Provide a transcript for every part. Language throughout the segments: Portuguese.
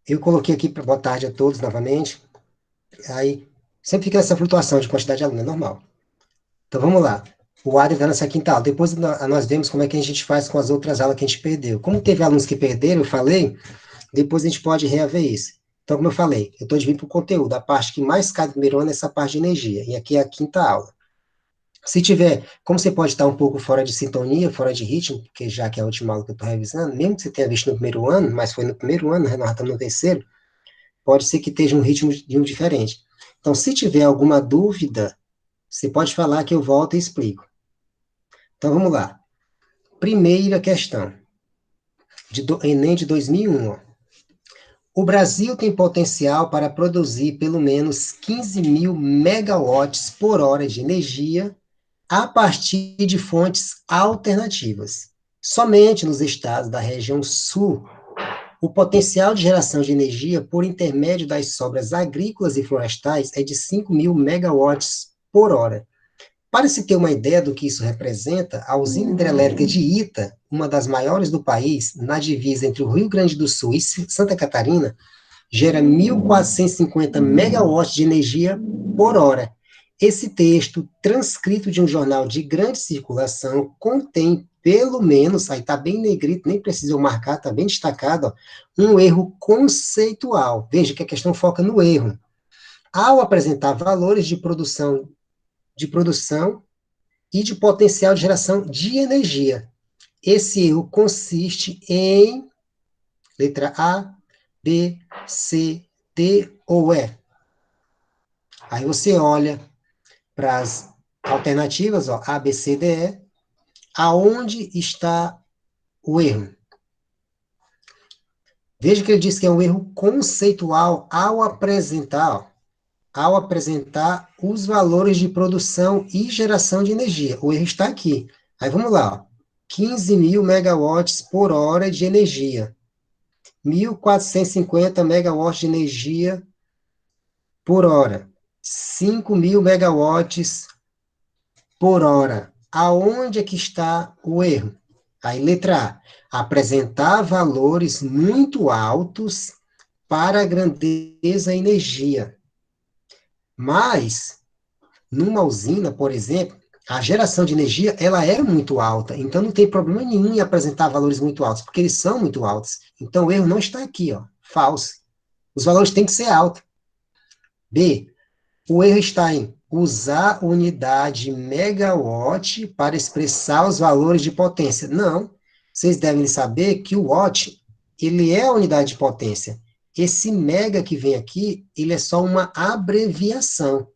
Eu coloquei aqui para boa tarde a todos novamente. Aí sempre fica essa flutuação de quantidade de aluno, é normal. Então vamos lá. O Adri está nessa quinta aula. Depois nós vemos como é que a gente faz com as outras aulas que a gente perdeu. Como teve alunos que perderam, eu falei, depois a gente pode reaver isso. Então, como eu falei, eu estou dividindo para o conteúdo. A parte que mais cai no primeiro ano é essa parte de energia. E aqui é a quinta aula. Se tiver, como você pode estar um pouco fora de sintonia, fora de ritmo, porque já que é a última aula que eu estou revisando, mesmo que você tenha visto no primeiro ano, mas foi no primeiro ano, né, nós estamos no terceiro, pode ser que esteja um ritmo de um diferente. Então, se tiver alguma dúvida, você pode falar que eu volto e explico. Então, vamos lá. Primeira questão, Enem de 2001. Ó. O Brasil tem potencial para produzir pelo menos 15 mil megawatts por hora de energia a partir de fontes alternativas. Somente nos estados da região sul, o potencial de geração de energia por intermédio das sobras agrícolas e florestais é de 5 mil megawatts por hora. Para se ter uma ideia do que isso representa, a usina hidrelétrica de Ita, uma das maiores do país, na divisa entre o Rio Grande do Sul e Santa Catarina, gera 1.450 megawatts de energia por hora. Esse texto, transcrito de um jornal de grande circulação, contém pelo menos, aí está bem negrito, nem precisa eu marcar, está bem destacado, ó, um erro conceitual. Veja que a questão foca no erro. Ao apresentar valores de produção e de potencial de geração de energia. Esse erro consiste em letra A, B, C, D ou E. Aí você olha para as alternativas, ó, A, B, C, D, E, aonde está o erro. Veja que ele diz que é um erro conceitual ao apresentar os valores de produção e geração de energia. O erro está aqui. Aí vamos lá, ó. 15 mil megawatts por hora de energia. 1.450 megawatts de energia por hora. 5 mil megawatts por hora. Aonde é que está o erro? Aí, letra A. Apresentar valores muito altos para a grandeza energia. Mas, numa usina, por exemplo, a geração de energia, ela é muito alta, então não tem problema nenhum em apresentar valores muito altos, porque eles são muito altos. Então, o erro não está aqui, ó, falso. Os valores têm que ser altos. B, o erro está em usar unidade megawatt para expressar os valores de potência. Não, vocês devem saber que o watt, ele é a unidade de potência. Esse mega que vem aqui, ele é só uma abreviação.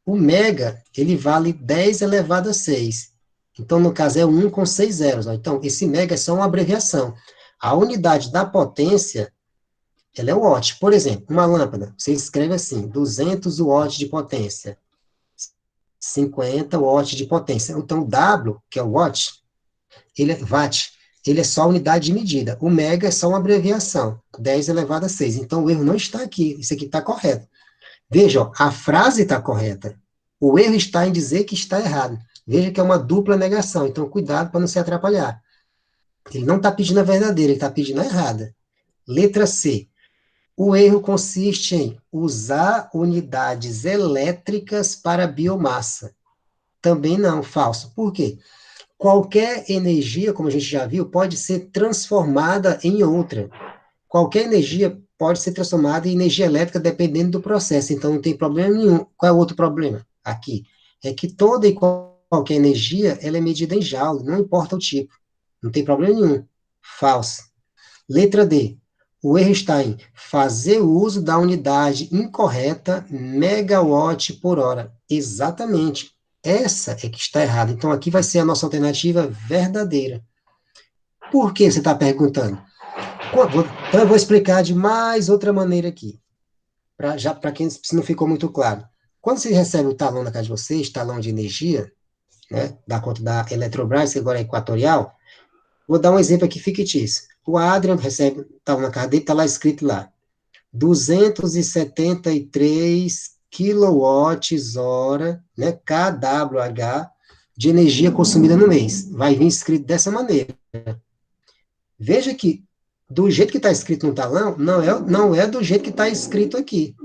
O mega, ele vale 10 elevado a 6. Então, no caso, é 1 com 6 zeros. Ó. Então, esse mega é só uma abreviação. A unidade da potência, ela é o watt. Por exemplo, uma lâmpada, você escreve assim, 200 watts de potência, 50 watts de potência. Então, W, que é o watt, watt, ele é só a unidade de medida. O mega é só uma abreviação, 10 elevado a 6. Então, o erro não está aqui. Isso aqui está correto. Veja, ó, a frase está correta. O erro está em dizer que está errado. Veja que é uma dupla negação, então cuidado para não se atrapalhar. Ele não está pedindo a verdadeira, ele está pedindo a errada. Letra C. O erro consiste em usar unidades elétricas para biomassa. Também não, falso. Por quê? Qualquer energia, como a gente já viu, pode ser transformada em outra. Qualquer energia pode ser transformada em energia elétrica dependendo do processo, então não tem problema nenhum. Qual é o outro problema? Aqui. É que toda e qualquer energia, ela é medida em joule, não importa o tipo. Não tem problema nenhum. Falso. Letra D. O erro está em fazer uso da unidade incorreta megawatt por hora. Exatamente. Essa é que está errada. Então, aqui vai ser a nossa alternativa verdadeira. Por que você está perguntando? Então, eu vou explicar de mais outra maneira aqui, para quem se não ficou muito claro. Quando você recebe o talão na casa de vocês, talão de energia, né, da conta da Eletrobras, que agora é Equatorial, vou dar um exemplo aqui fictício. O Adrian recebe o talão na casa dele, está lá escrito lá, 273 quilowatts-hora, né, kWh, de energia consumida no mês. Vai vir escrito dessa maneira. Veja que Do jeito que está escrito no talão, não é do jeito que está escrito aqui.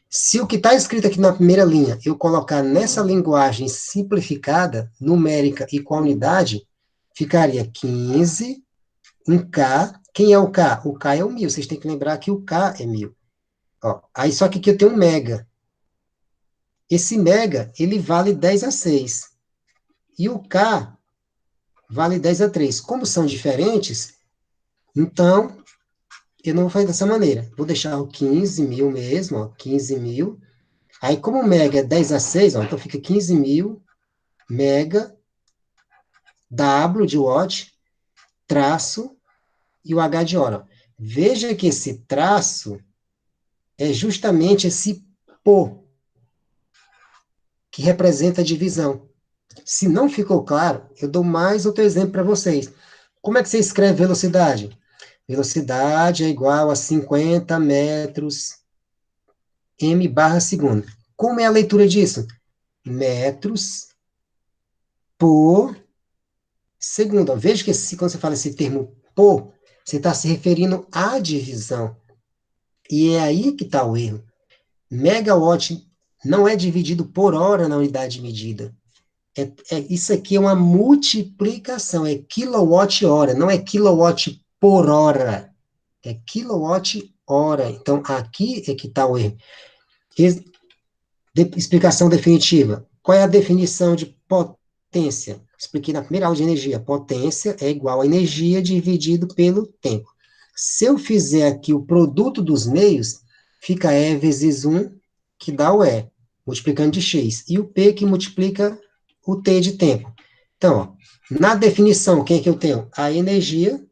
Se o que está escrito aqui na primeira linha eu colocar nessa linguagem simplificada, numérica e com a unidade, ficaria 15, um K. Quem é o K? O K é o 1000. Vocês têm que lembrar que o K é 1000. Ó, aí só que aqui eu tenho um mega. Esse mega, ele vale 10 a 6. E o K vale 10 a 3. Como são diferentes, então eu não vou fazer dessa maneira. Vou deixar o 15.000 mesmo, ó, 15.000. Aí, como o mega é 10 a 6, ó, então fica 15.000 mega W de watt, traço, e o H de hora. Veja que esse traço é justamente esse pô, que representa a divisão. Se não ficou claro, eu dou mais outro exemplo para vocês. Como é que você escreve velocidade? Velocidade é igual a 50 metros m barra segundo. Como é a leitura disso? Metros por segundo. Veja que quando você fala esse termo por, você está se referindo à divisão. E é aí que está o erro. Megawatt não é dividido por hora na unidade de medida. Isso aqui é uma multiplicação, é quilowatt-hora, não é quilowatt por hora, é quilowatt-hora. Então, aqui é que está o erro. Explicação definitiva. Qual é a definição de potência? Expliquei na primeira aula de energia. Potência é igual a energia dividido pelo tempo. Se eu fizer aqui o produto dos meios, fica E vezes 1, que dá o E, multiplicando de X. E o P que multiplica o T de tempo. Então, ó, na definição, quem é que eu tenho? A energia,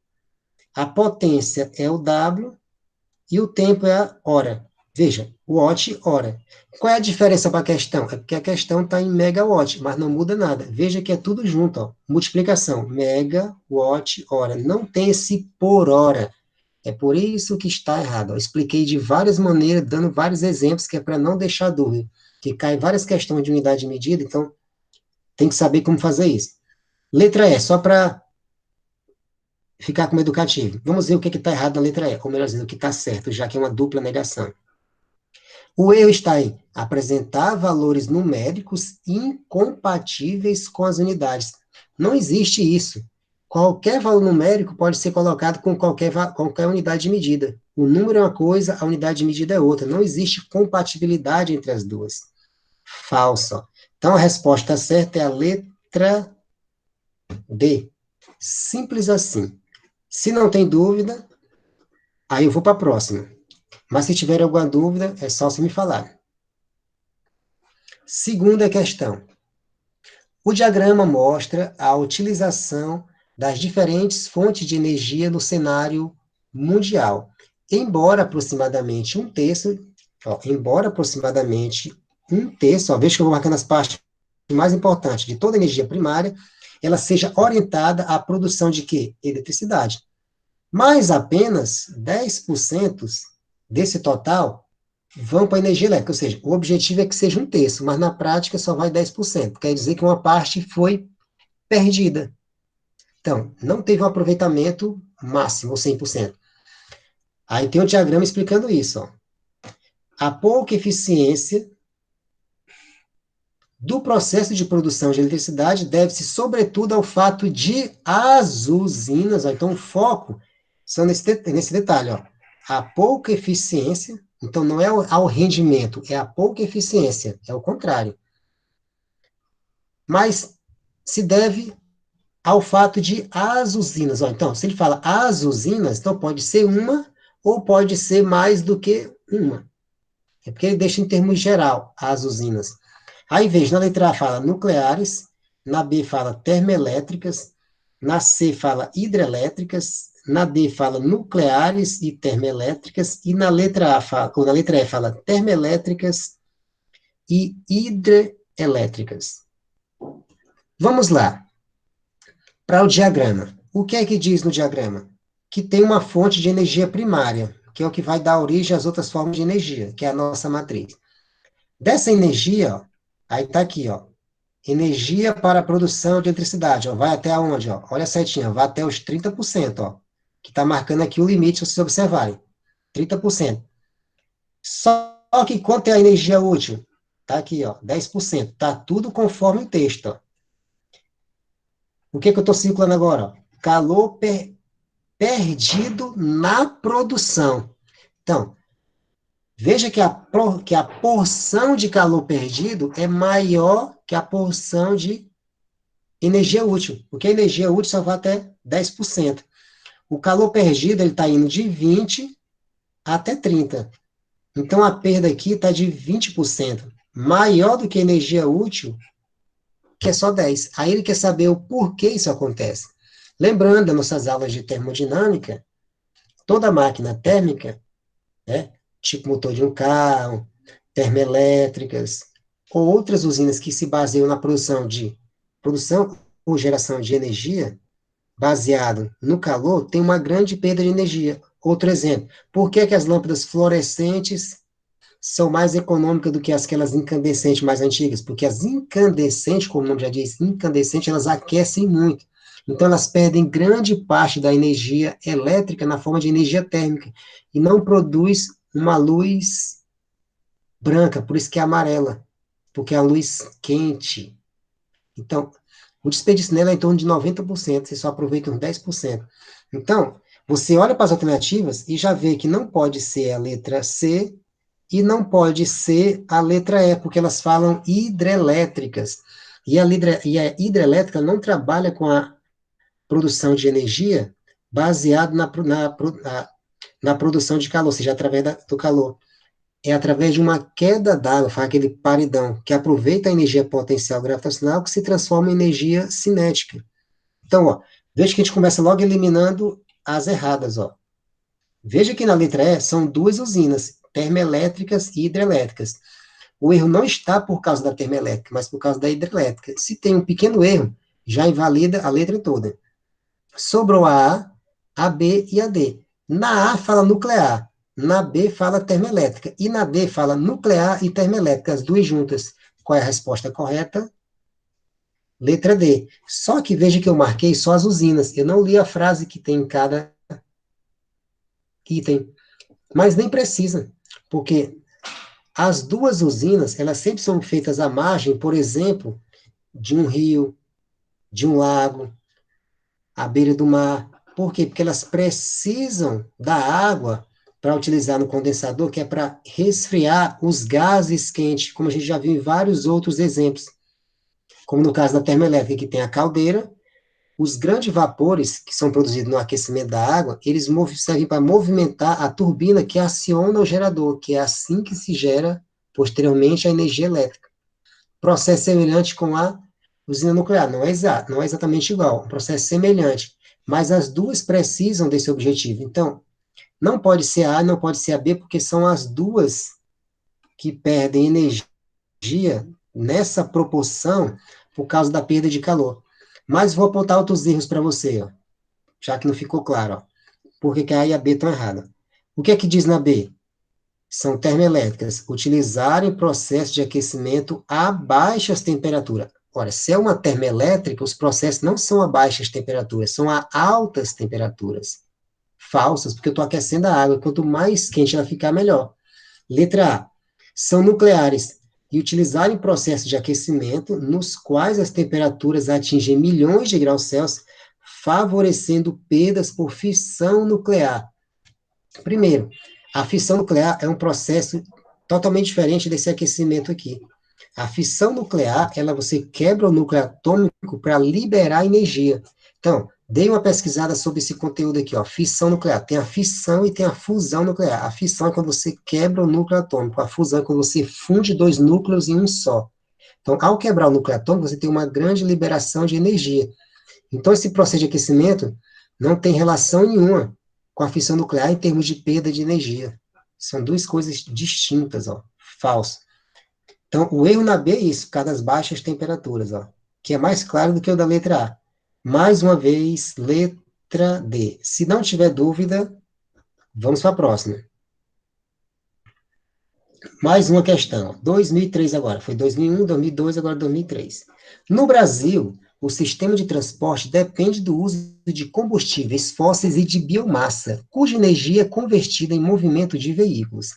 a potência é o W e o tempo é a hora. Veja, watt, hora. Qual é a diferença para a questão? É porque a questão está em megawatt, mas não muda nada. Veja que é tudo junto, ó. Multiplicação, megawatt, hora. Não tem esse por hora. É por isso que está errado. Eu expliquei de várias maneiras, dando vários exemplos, que é para não deixar dúvida. Que cai várias questões de unidade de medida, então tem que saber como fazer isso. Letra E, só para ficar como educativo. Vamos ver o que está errado na letra E, ou melhor dizendo, o que está certo, já que é uma dupla negação. O erro está em apresentar valores numéricos incompatíveis com as unidades. Não existe isso. Qualquer valor numérico pode ser colocado com qualquer unidade de medida. O número é uma coisa, a unidade de medida é outra. Não existe compatibilidade entre as duas. Falso. Então, a resposta certa é a letra D. Simples assim. Se não tem dúvida, aí eu vou para a próxima. Mas se tiver alguma dúvida, é só você me falar. Segunda questão. O diagrama mostra a utilização das diferentes fontes de energia no cenário mundial. Embora aproximadamente um terço, veja que eu vou marcando as partes mais importantes de toda a energia primária, ela seja orientada à produção de quê? Eletricidade. Mas apenas 10% desse total vão para a energia elétrica, ou seja, o objetivo é que seja um terço, mas na prática só vai 10%. Quer dizer que uma parte foi perdida. Então, não teve um aproveitamento máximo, ou 100%. Aí tem um diagrama explicando isso. Ó. A pouca eficiência do processo de produção de eletricidade deve-se, sobretudo, ao fato de as usinas, ó, então o foco são nesse detalhe, ó, a pouca eficiência, então não é ao rendimento, é a pouca eficiência, é o contrário. Mas se deve ao fato de as usinas, ó, então, se ele fala as usinas, então pode ser uma ou pode ser mais do que uma. É porque ele deixa em termos geral, as usinas. Aí veja, na letra A fala nucleares, na B fala termoelétricas, na C fala hidrelétricas, na D fala nucleares e termoelétricas, e na letra ou na letra E fala termoelétricas e hidrelétricas. Vamos lá, para o diagrama. O que é que diz no diagrama? Que tem uma fonte de energia primária, que é o que vai dar origem às outras formas de energia, que é a nossa matriz. Dessa energia, ó, aí está aqui, ó, energia para a produção de eletricidade, ó, vai até onde? Ó? Olha a setinha, vai até os 30%. Ó. que está marcando aqui o limite, se vocês observarem, 30%. Só que quanto é a energia útil? Está aqui, ó, 10%. Está tudo conforme o texto, ó. O que eu estou circulando agora? Ó? Calor perdido na produção. Então, veja que a porção de calor perdido é maior que a porção de energia útil, porque a energia útil só vai até 10%. O calor perdido ele está indo de 20 até 30. Então, a perda aqui está de 20%, maior do que a energia útil, que é só 10. Aí ele quer saber o porquê isso acontece. Lembrando das nossas aulas de termodinâmica, toda máquina térmica, né, tipo motor de um carro, termoelétricas, ou outras usinas que se baseiam na produção ou geração de energia, baseado no calor, tem uma grande perda de energia. Outro exemplo, por que que as lâmpadas fluorescentes são mais econômicas do que aquelas incandescentes mais antigas? Porque as incandescentes, como o nome já diz, incandescentes, elas aquecem muito. Então, elas perdem grande parte da energia elétrica na forma de energia térmica e não produz uma luz branca, por isso que é amarela, porque é a luz quente. Então, o desperdício nela é em torno de 90%, você só aproveita uns 10%. Então, você olha para as alternativas e já vê que não pode ser a letra C e não pode ser a letra E, porque elas falam hidrelétricas. E a hidrelétrica não trabalha com a produção de energia baseado na produção de calor, ou seja, através do calor. É através de uma queda d'água, faz aquele paredão, que aproveita a energia potencial gravitacional que se transforma em energia cinética. Então, ó, veja que a gente começa logo eliminando as erradas, ó. Veja que na letra E são duas usinas, termoelétricas e hidrelétricas. O erro não está por causa da termoelétrica, mas por causa da hidrelétrica. Se tem um pequeno erro, já invalida a letra toda. Sobrou a B e a D. Na A fala nuclear, na B fala termoelétrica, e na D fala nuclear e termoelétrica, as duas juntas. Qual é a resposta correta? Letra D. Só que veja que eu marquei só as usinas, eu não li a frase que tem em cada item. Mas nem precisa, porque as duas usinas, elas sempre são feitas à margem, por exemplo, de um rio, de um lago, à beira do mar. Por quê? Porque elas precisam da água para utilizar no condensador, que é para resfriar os gases quentes, como a gente já viu em vários outros exemplos. Como no caso da termoelétrica, que tem a caldeira, os grandes vapores que são produzidos no aquecimento da água, eles servem para movimentar a turbina que aciona o gerador, que é assim que se gera, posteriormente, a energia elétrica. Processo semelhante com a usina nuclear. Não é exatamente igual, um processo semelhante. Mas as duas precisam desse objetivo. Então, não pode ser a não pode ser a B, porque são as duas que perdem energia nessa proporção por causa da perda de calor. Mas vou apontar outros erros para você, ó, já que não ficou claro. Ó, por que a A e a B estão erradas? O que é que diz na B? São termoelétricas, utilizarem processo de aquecimento a baixas temperaturas. Ora, se é uma termoelétrica, os processos não são a baixas temperaturas, são a altas temperaturas. Falsas, porque eu estou aquecendo a água, quanto mais quente ela ficar, melhor. Letra A. São nucleares e utilizarem processos de aquecimento nos quais as temperaturas atingem milhões de graus Celsius, favorecendo perdas por fissão nuclear. Primeiro, a fissão nuclear é um processo totalmente diferente desse aquecimento aqui. A fissão nuclear, você quebra o núcleo atômico para liberar energia. Então, dei uma pesquisada sobre esse conteúdo aqui, ó, fissão nuclear. Tem a fissão e tem a fusão nuclear. A fissão é quando você quebra o núcleo atômico. A fusão é quando você funde dois núcleos em um só. Então, ao quebrar o núcleo atômico, você tem uma grande liberação de energia. Então, esse processo de aquecimento não tem relação nenhuma com a fissão nuclear em termos de perda de energia. São duas coisas distintas, ó, falso. Então, o erro na B é isso, por causa das baixas temperaturas, ó, que é mais claro do que o da letra A. Mais uma vez, letra D. Se não tiver dúvida, vamos para a próxima. Mais uma questão. 2003 agora. Foi 2001, 2002, agora 2003. No Brasil, o sistema de transporte depende do uso de combustíveis fósseis e de biomassa, cuja energia é convertida em movimento de veículos.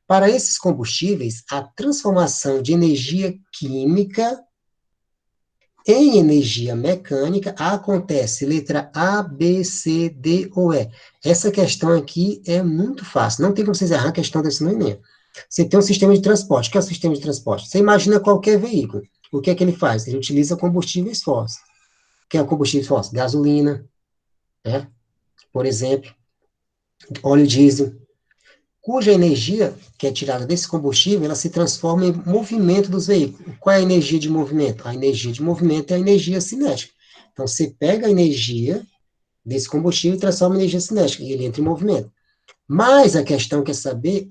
Para esses combustíveis, a transformação de energia química em energia mecânica acontece, letra A, B, C, D ou E. Essa questão aqui é muito fácil, não tem como vocês errar a questão desse no Enem. Você tem um sistema de transporte. O que é o sistema de transporte? Você imagina qualquer veículo. O que é que ele faz? Ele utiliza combustíveis fósseis. O que é o combustível fóssil? Gasolina, né? Por exemplo, óleo diesel, cuja energia que é tirada desse combustível, ela se transforma em movimento dos veículos. Qual é a energia de movimento? A energia de movimento é a energia cinética. Então, você pega a energia desse combustível e transforma em energia cinética, e ele entra em movimento. Mas a questão quer saber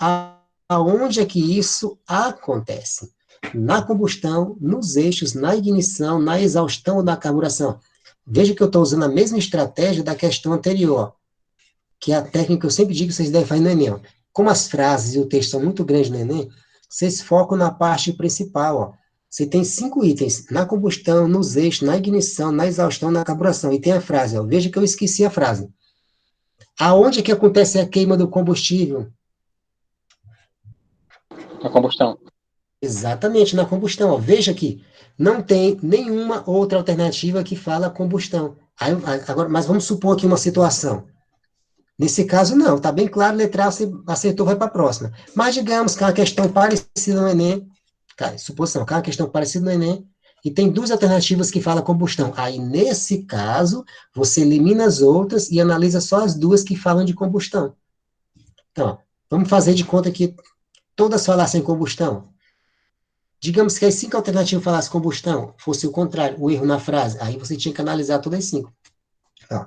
aonde é que isso acontece. Na combustão, nos eixos, na ignição, na exaustão ou na carburação. Veja que eu estou usando a mesma estratégia da questão anterior, que é a técnica que eu sempre digo que vocês devem fazer no Enem. Como as frases e o texto são muito grandes no Enem, vocês focam na parte principal. Ó. Você tem 5 itens, na combustão, nos eixos, na ignição, na exaustão, na carburação. E tem a frase, ó. Veja que eu esqueci a frase. Aonde é que acontece a queima do combustível? A combustão. Exatamente, na combustão. Ó. Veja aqui, não tem nenhuma outra alternativa que fala combustão. Agora, mas vamos supor aqui uma situação. Nesse caso, não, está bem claro, letra A, você acertou, vai para a próxima. Mas digamos que é uma questão parecida no Enem, cara, suposição, que é uma questão parecida no Enem, e tem 2 alternativas que falam combustão. Aí, nesse caso, você elimina as outras e analisa só as 2 que falam de combustão. Então, ó, vamos fazer de conta que todas falassem combustão. Digamos que as 5 alternativas falassem combustão, fosse o contrário, o erro na frase. Aí você tinha que analisar todas as 5. Ó.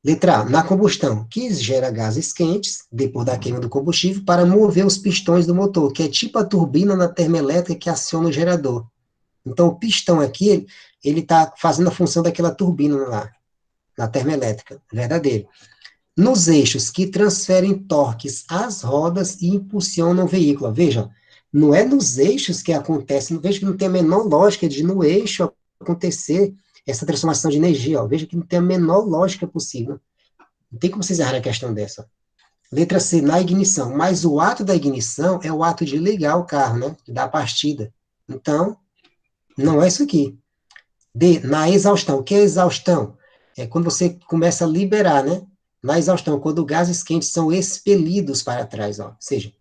Letra A, na combustão, que gera gases quentes, depois da queima do combustível, para mover os pistões do motor, que é tipo a turbina na termoelétrica que aciona o gerador. Então, o pistão aqui, ele está fazendo a função daquela turbina lá, na termoelétrica, verdadeiro. Nos eixos que transferem torques às rodas e impulsionam o veículo. Veja, não é nos eixos que acontece, veja que não tem a menor lógica de no eixo acontecer essa transformação de energia. Ó. Veja que não tem a menor lógica possível. Não tem como vocês errarem a questão dessa. Letra C, na ignição. Mas o ato da ignição é o ato de ligar o carro, né? De dar a partida. Então, não é isso aqui. D, na exaustão. O que é exaustão? É quando você começa a liberar, né? Na exaustão, quando gases quentes são expelidos para trás, ó. Ou seja,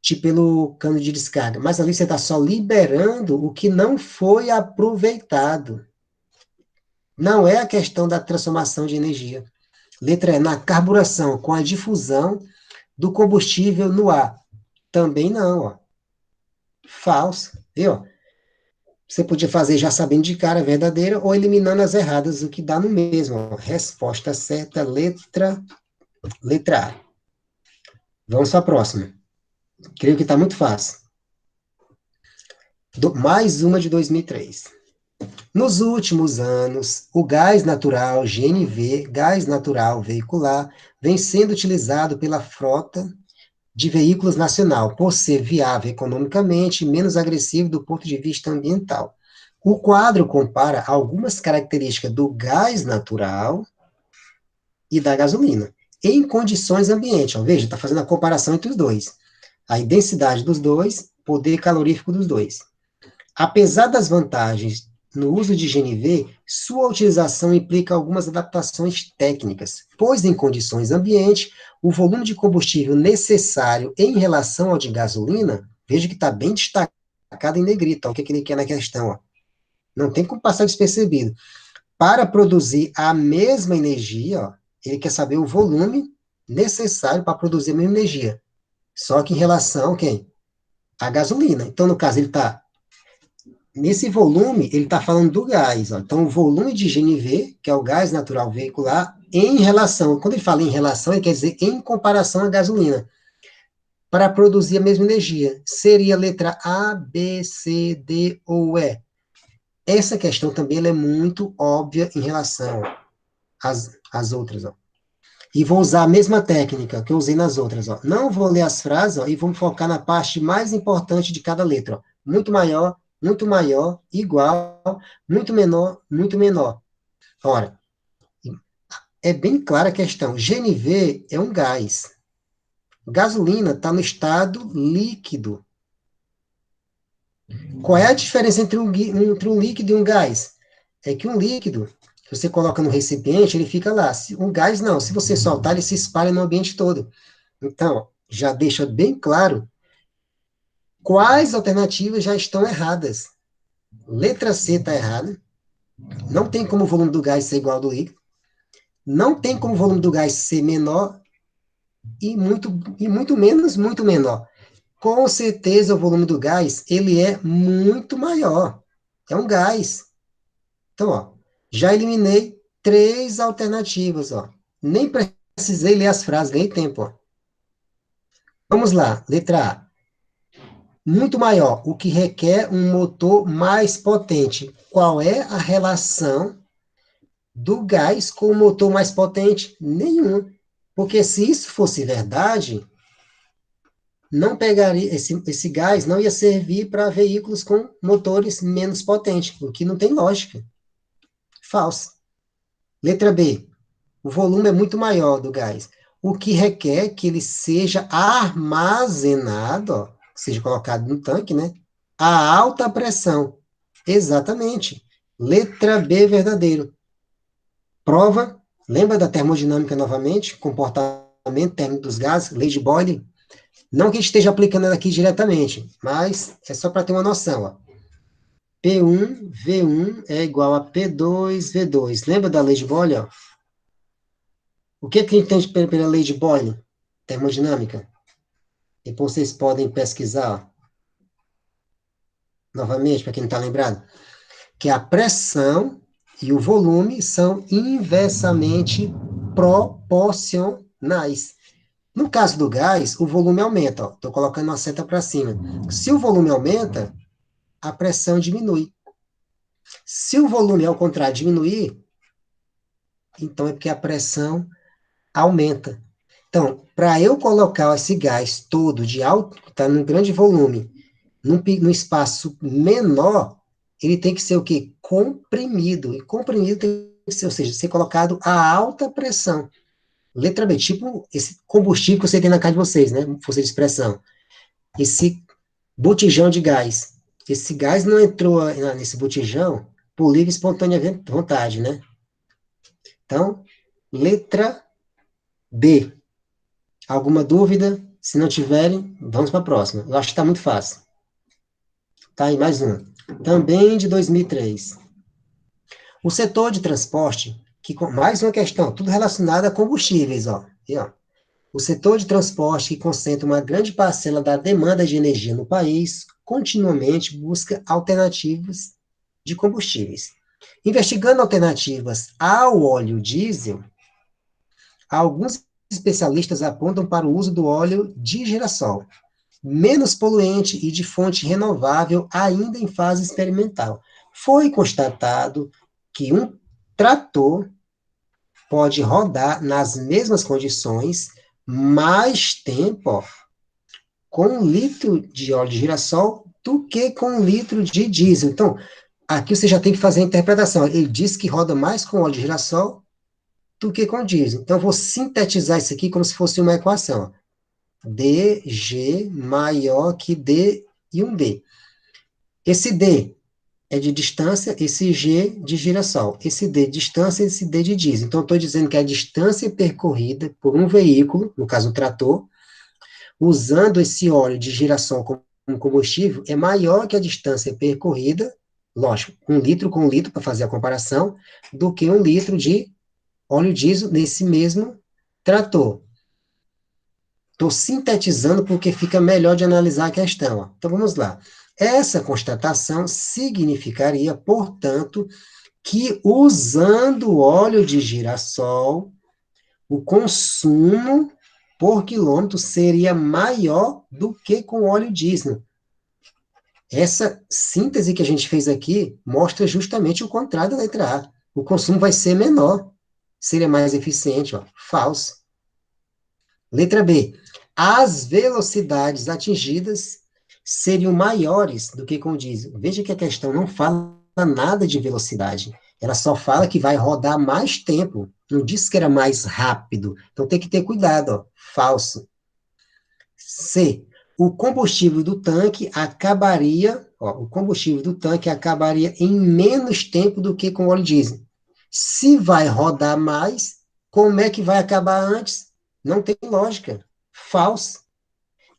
tipo pelo cano de descarga. Mas ali você está só liberando o que não foi aproveitado. Não é a questão da transformação de energia. Letra E, na carburação, com a difusão do combustível no ar. Também não, ó. Falso, viu? Você podia fazer já sabendo de cara a verdadeira ou eliminando as erradas, o que dá no mesmo. Ó. Resposta certa, letra A. Vamos para a próxima. Creio que está muito fácil. Mais uma de 2003. Nos últimos anos, o gás natural GNV, gás natural veicular, vem sendo utilizado pela frota de veículos nacional, por ser viável economicamente e menos agressivo do ponto de vista ambiental. O quadro compara algumas características do gás natural e da gasolina, em condições ambiente. Ó, veja, está fazendo a comparação entre os dois. A densidade dos dois, poder calorífico dos dois. Apesar das vantagens no uso de GNV, sua utilização implica algumas adaptações técnicas, pois em condições ambiente, o volume de combustível necessário em relação ao de gasolina, veja que está bem destacado em negrito, ó, o que ele quer na questão, ó. Não tem como passar despercebido. Para produzir a mesma energia, ó, ele quer saber o volume necessário para produzir a mesma energia. Só que em relação, quem? A gasolina. Então, no caso, ele está nesse volume, ele está falando do gás. Ó. Então, o volume de GNV, que é o gás natural veicular, em relação, quando ele fala em relação, ele quer dizer em comparação à gasolina, para produzir a mesma energia. Seria a letra A, B, C, D ou E. Essa questão também ela é muito óbvia em relação às outras. Ó. E vou usar a mesma técnica que eu usei nas outras. Ó. Não vou ler as frases ó, e vamos focar na parte mais importante de cada letra. Ó. Muito maior muito maior, igual, muito menor, muito menor. Ora, é bem clara a questão. GNV é um gás. Gasolina está no estado líquido. Qual é a diferença entre um líquido e um gás? É que um líquido, que você coloca no recipiente, ele fica lá. Um gás, não. Se você soltar, ele se espalha no ambiente todo. Então, já deixa bem claro quais alternativas já estão erradas. Letra C está errada. Não tem como o volume do gás ser igual ao do líquido. Não tem como o volume do gás ser menor e muito menos, muito menor. Com certeza, o volume do gás, ele é muito maior. É um gás. Então, ó, já eliminei 3 alternativas, ó. Nem precisei ler as frases, ganhei tempo, ó. Vamos lá, letra A. Muito maior, o que requer um motor mais potente. Qual é a relação do gás com o motor mais potente? Nenhum. Porque se isso fosse verdade, não pegaria, esse gás não ia servir para veículos com motores menos potentes, o que não tem lógica. Falso. Letra B. O volume é muito maior do gás, o que requer que ele seja armazenado, ó, seja colocado no tanque, né? A alta pressão. Exatamente. Letra B, verdadeiro. Prova, lembra da termodinâmica novamente? Comportamento térmico dos gases, lei de Boyle? Não que a gente esteja aplicando ela aqui diretamente, mas é só para ter uma noção, ó. P1V1 é igual a P2V2. Lembra da lei de Boyle, ó? O que que a gente tem pela lei de Boyle? Termodinâmica. Depois vocês podem pesquisar, novamente, para quem não está lembrado, que a pressão e o volume são inversamente proporcionais. No caso do gás, o volume aumenta. Estou colocando uma seta para cima. Se o volume aumenta, a pressão diminui. Se o volume, ao contrário, diminuir, então é porque a pressão aumenta. Então, para eu colocar esse gás todo de alto, está num grande volume, num espaço menor, ele tem que ser o quê? Comprimido. E comprimido tem que ser, ou seja, ser colocado a alta pressão. Letra B, tipo esse combustível que você tem na casa de vocês, né? Força de expressão. Esse botijão de gás. Esse gás não entrou nesse botijão por livre e espontânea vontade, né? Então, letra B. Alguma dúvida? Se não tiverem, vamos para a próxima. Eu acho que está muito fácil. Tá aí, mais um. Também de 2003. O setor de transporte, mais uma questão, tudo relacionado a combustíveis, ó. E, ó. O setor de transporte, que concentra uma grande parcela da demanda de energia no país, continuamente busca alternativas de combustíveis. Investigando alternativas ao óleo diesel, alguns especialistas apontam para o uso do óleo de girassol, menos poluente e de fonte renovável, ainda em fase experimental. Foi constatado que um trator pode rodar nas mesmas condições mais tempo, ó, com 1 litro de óleo de girassol do que com 1 litro de diesel. Então, aqui você já tem que fazer a interpretação. Ele diz que roda mais com óleo de girassol do que com diesel. Então, eu vou sintetizar isso aqui como se fosse uma equação. DG maior que D e um D. Esse D é de distância, esse G de girassol. Esse D de distância, esse D de diesel. Então, estou dizendo que a distância percorrida por um veículo, no caso o trator, usando esse óleo de girassol como combustível, é maior que a distância percorrida, lógico, 1 litro com 1 litro, para fazer a comparação, do que 1 litro de óleo diesel nesse mesmo trator. Estou sintetizando porque fica melhor de analisar a questão. Ó. Então vamos lá. Essa constatação significaria, portanto, que usando óleo de girassol, o consumo por quilômetro seria maior do que com óleo diesel. Essa síntese que a gente fez aqui mostra justamente o contrário da letra A. O consumo vai ser menor, seria mais eficiente. Ó. Falso. Letra B. As velocidades atingidas seriam maiores do que com o diesel. Veja que a questão não fala nada de velocidade. Ela só fala que vai rodar mais tempo. Não diz que era mais rápido. Então tem que ter cuidado, ó. Falso. C. O combustível do tanque acabaria, ó, o combustível do tanque acabaria em menos tempo do que com óleo diesel. Se vai rodar mais, como é que vai acabar antes? Não tem lógica. Falso.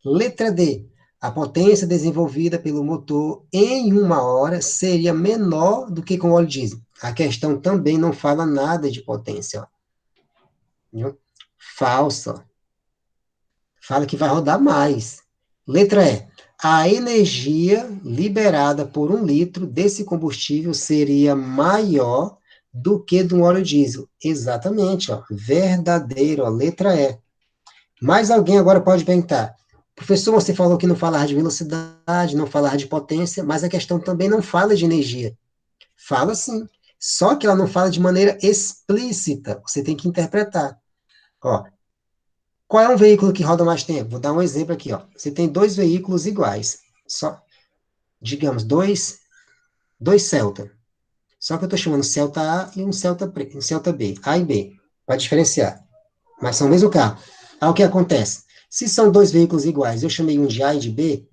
Letra D. A potência desenvolvida pelo motor em 1 hora seria menor do que com óleo diesel. A questão também não fala nada de potência. Ó. Viu? Falsa. Fala que vai rodar mais. Letra E. A energia liberada por 1 litro desse combustível seria maior do que do óleo diesel. Exatamente, ó. Verdadeiro, ó. Letra E. Mais alguém agora pode perguntar. Professor, você falou que não falar de velocidade, não falar de potência, mas a questão também não fala de energia. Fala sim. Só que ela não fala de maneira explícita. Você tem que interpretar. Ó, qual é um veículo que roda mais tempo? Vou dar um exemplo aqui, ó. Você tem dois veículos iguais, só, digamos, dois Celta. Só que eu estou chamando Celta A e um Celta B, A e B, para diferenciar. Mas são o mesmo carro. Aí o que acontece? Se são dois veículos iguais, eu chamei um de A e de B,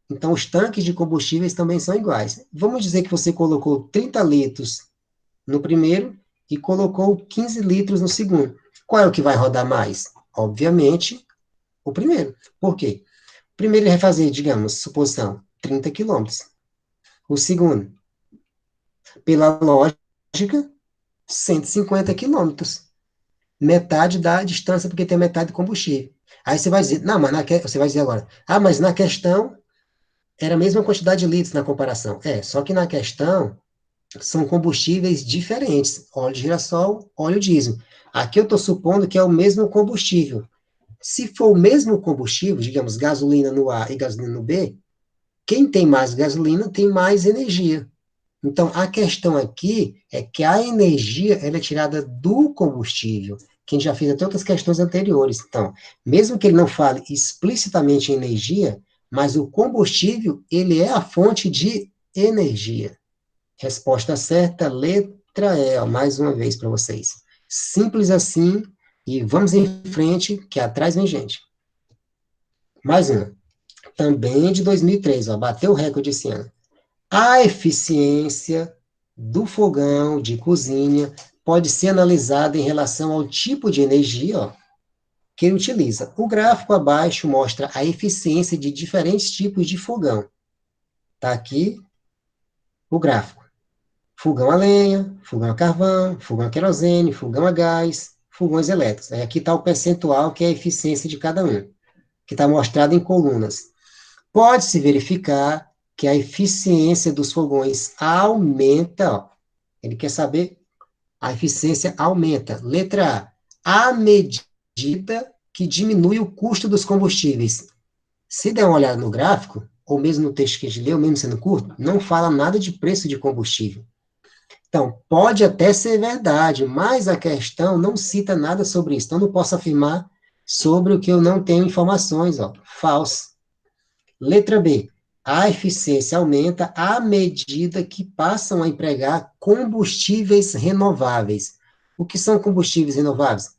então os tanques de combustíveis também são iguais. Vamos dizer que você colocou 30 litros no primeiro e colocou 15 litros no segundo. Qual é o que vai rodar mais? Obviamente, o primeiro. Por quê? O primeiro ele vai fazer, digamos, suposição, 30 quilômetros. O segundo, pela lógica, 150 quilômetros. Metade da distância, porque tem metade de combustível. Aí você vai dizer, não, mas você vai dizer agora, mas na questão era a mesma quantidade de litros na comparação. Só que na questão são combustíveis diferentes, óleo de girassol, óleo diesel. Aqui eu estou supondo que é o mesmo combustível. Se for o mesmo combustível, digamos, gasolina no A e gasolina no B, quem tem mais gasolina tem mais energia. Então, a questão aqui é que a energia ela é tirada do combustível, que a gente já fez até outras questões anteriores. Então, mesmo que ele não fale explicitamente em energia, mas o combustível, ele é a fonte de energia. Resposta certa, letra E, ó, mais uma vez para vocês. Simples assim, e vamos em frente, que atrás vem gente. Mais uma. Também de 2003, ó, bateu o recorde esse ano. A eficiência do fogão de cozinha pode ser analisada em relação ao tipo de energia, ó, que ele utiliza. O gráfico abaixo mostra a eficiência de diferentes tipos de fogão. Está aqui o gráfico. Fogão a lenha, fogão a carvão, fogão a querosene, fogão a gás, fogões elétricos. Aí aqui está o percentual, que é a eficiência de cada um, que está mostrado em colunas. Pode-se verificar que a eficiência dos fogões aumenta, ó. Ele quer saber, a eficiência aumenta. Letra A, à medida que diminui o custo dos combustíveis. Se der uma olhada no gráfico, ou mesmo no texto que a gente leu, mesmo sendo curto, não fala nada de preço de combustível. Então, pode até ser verdade, mas a questão não cita nada sobre isso. Então, não posso afirmar sobre o que eu não tenho informações, ó. Falso. Letra B. A eficiência aumenta à medida que passam a empregar combustíveis renováveis. O que são combustíveis renováveis?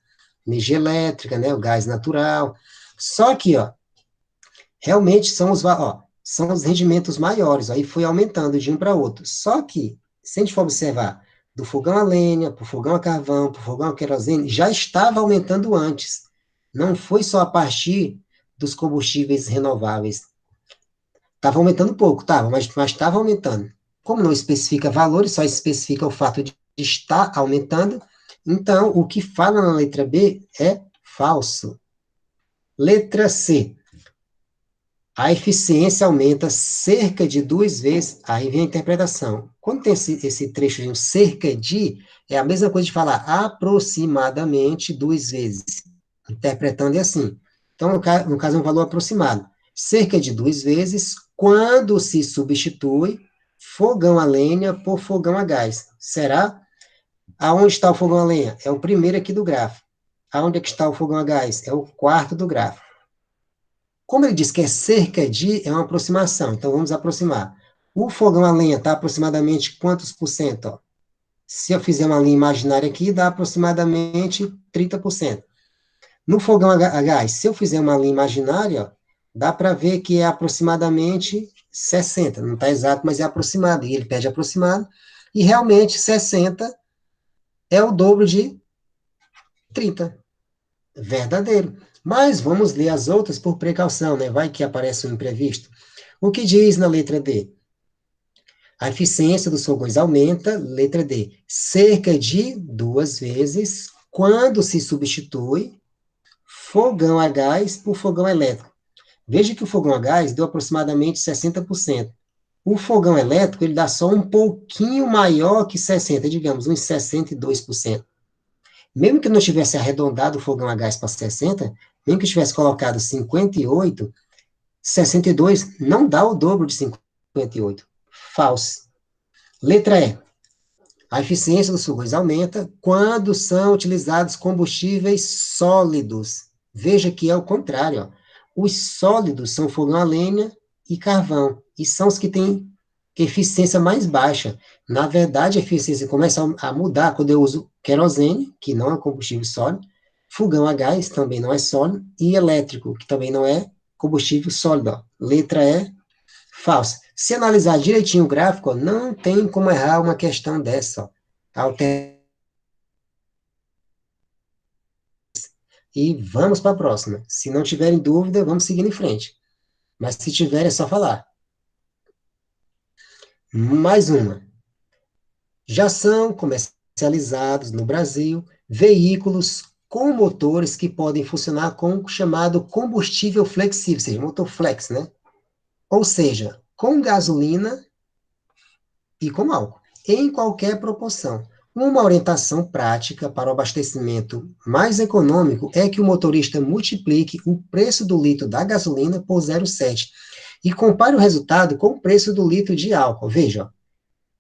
Energia elétrica, né, o gás natural. Só que, ó, realmente são os rendimentos maiores, aí foi aumentando de um para outro. Só que, se a gente for observar, do fogão a lenha, para o fogão a carvão, para o fogão a querosene, já estava aumentando antes. Não foi só a partir dos combustíveis renováveis. Estava aumentando pouco, estava, mas estava aumentando. Como não especifica valores, só especifica o fato de estar aumentando, então o que fala na letra B é falso. Letra C. A eficiência aumenta cerca de 2 vezes, aí vem a interpretação. Quando tem esse trecho de cerca de, é a mesma coisa de falar aproximadamente 2 vezes. Interpretando é assim. Então, no caso, é um valor aproximado. Cerca de 2 vezes quando se substitui fogão a lenha por fogão a gás. Será? Aonde está o fogão a lenha? É o primeiro aqui do gráfico. Aonde é que está o fogão a gás? É o quarto do gráfico. Como ele diz que é cerca de, é uma aproximação, então vamos aproximar. O fogão a lenha está aproximadamente quantos por cento? Ó? Se eu fizer uma linha imaginária aqui, dá aproximadamente 30%. No fogão a gás, se eu fizer uma linha imaginária, ó, dá para ver que é aproximadamente 60. Não está exato, mas é aproximado. E ele pede aproximado. E realmente 60 é o dobro de 30. Verdadeiro. Mas vamos ler as outras por precaução, né? Vai que aparece um imprevisto. O que diz na letra D? A eficiência dos fogões aumenta, letra D, cerca de 2 vezes quando se substitui fogão a gás por fogão elétrico. Veja que o fogão a gás deu aproximadamente 60%. O fogão elétrico, ele dá só um pouquinho maior que 60%, digamos, uns 62%. Mesmo que eu não tivesse arredondado o fogão a gás para 60%, mesmo que eu tivesse colocado 58%, 62 não dá o dobro de 58. Falso. Letra E. A eficiência dos fogões aumenta quando são utilizados combustíveis sólidos. Veja que é o contrário. Ó. Os sólidos são fogão a lenha e carvão, e são os que têm eficiência mais baixa. Na verdade, a eficiência começa a mudar quando eu uso querosene, que não é combustível sólido, fogão a gás, também não é sólido, e elétrico, que também não é combustível sólido. Ó. Letra E, falso. Se analisar direitinho o gráfico, ó, não tem como errar uma questão dessa. Ó. E vamos para a próxima. Se não tiverem dúvida, vamos seguir em frente. Mas se tiver, é só falar. Mais uma. Já são comercializados no Brasil veículos com motores que podem funcionar com o chamado combustível flexível, ou seja, motor flex, né? Ou seja, com gasolina e com álcool, em qualquer proporção. Uma orientação prática para o abastecimento mais econômico é que o motorista multiplique o preço do litro da gasolina por 0,7 e compare o resultado com o preço do litro de álcool. Veja,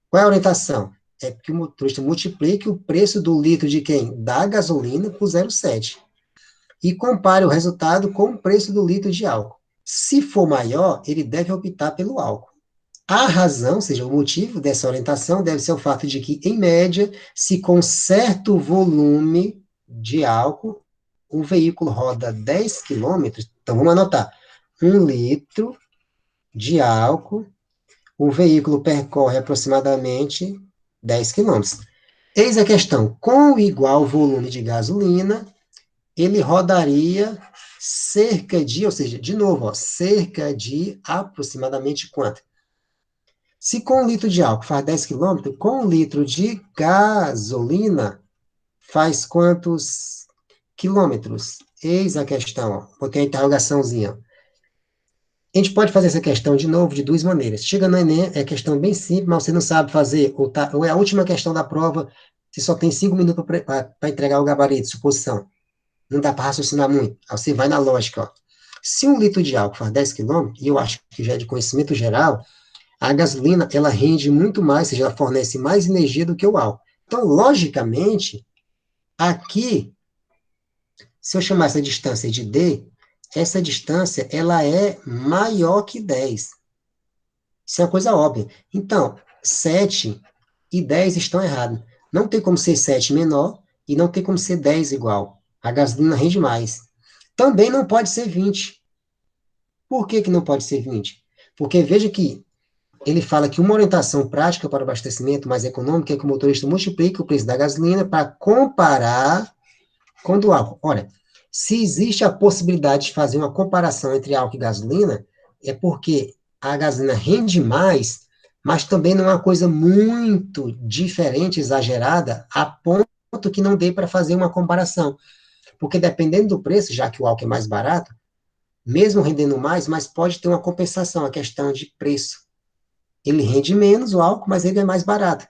qual é a orientação? É que o motorista multiplique o preço do litro de quem? Da gasolina por 0,7 e compare o resultado com o preço do litro de álcool. Se for maior, ele deve optar pelo álcool. A razão, ou seja, o motivo dessa orientação deve ser o fato de que, em média, se com certo volume de álcool, o veículo roda 10 quilômetros, então vamos anotar, 1 litro de álcool, o veículo percorre aproximadamente 10 quilômetros. Eis a questão, com igual volume de gasolina, ele rodaria cerca de, ou seja, de novo, ó, cerca de aproximadamente quanto? Se com 1 litro de álcool faz 10 quilômetros, com 1 litro de gasolina faz quantos quilômetros? Eis a questão, ó. Botei a interrogaçãozinha. A gente pode fazer essa questão de novo de duas maneiras. Chega no Enem, é questão bem simples, mas você não sabe fazer, ou é a última questão da prova, você só tem 5 minutos para entregar o gabarito, suposição. Não dá para raciocinar muito. Aí você vai na lógica, ó. Se 1 litro de álcool faz 10 quilômetros, e eu acho que já é de conhecimento geral, a gasolina, ela rende muito mais, ou seja, ela fornece mais energia do que o álcool. Então, logicamente, aqui, se eu chamar essa distância de D, essa distância, ela é maior que 10. Isso é uma coisa óbvia. Então, 7 e 10 estão errados. Não tem como ser 7 menor e não tem como ser 10 igual. A gasolina rende mais. Também não pode ser 20. Por que que não pode ser 20? Porque veja que ele fala que uma orientação prática para o abastecimento mais econômico é que o motorista multiplique o preço da gasolina para comparar com o do álcool. Olha, se existe a possibilidade de fazer uma comparação entre álcool e gasolina, é porque a gasolina rende mais, mas também não é uma coisa muito diferente, exagerada, a ponto que não dê para fazer uma comparação. Porque dependendo do preço, já que o álcool é mais barato, mesmo rendendo mais, mas pode ter uma compensação, a questão de preço. Ele rende menos o álcool, mas ele é mais barato.